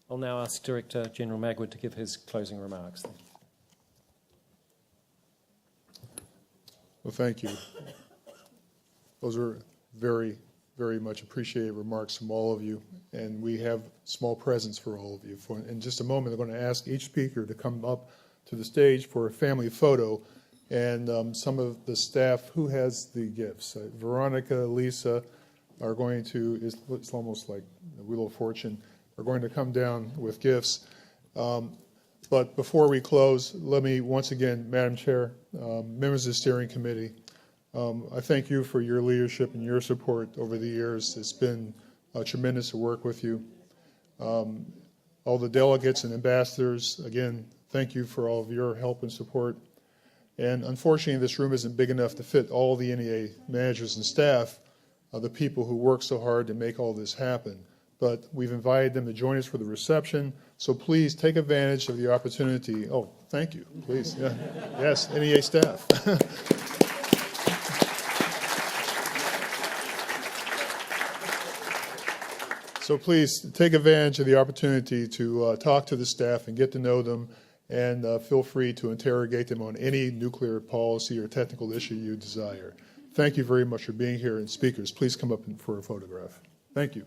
I'll now ask Director General Magwood to give his closing remarks. Well, thank you. Those are very, very much appreciated remarks from all of you, and we have small presents for all of you. In just a moment, I'm going to ask each speaker to come up to the stage for a family photo, and some of the staff, who has the gifts? Veronica, Lisa are going to, it's almost like the Wheel of Fortune, are going to come down with gifts. But before we close, let me once again, Madam Chair, members of the steering committee, I thank you for your leadership and your support over the years. It's been tremendous to work with you. All the delegates and ambassadors, again, thank you for all of your help and support. And unfortunately, this room isn't big enough to fit all the NEA managers and staff, the people who work so hard to make all this happen. But we've invited them to join us for the reception. So please take advantage of the opportunity. Oh, thank you. Please. Yeah. Yes, NEA staff. So please take advantage of the opportunity to talk to the staff and get to know them, and feel free to interrogate them on any nuclear policy or technical issue you desire. Thank you very much for being here, and speakers, please come up for a photograph. Thank you.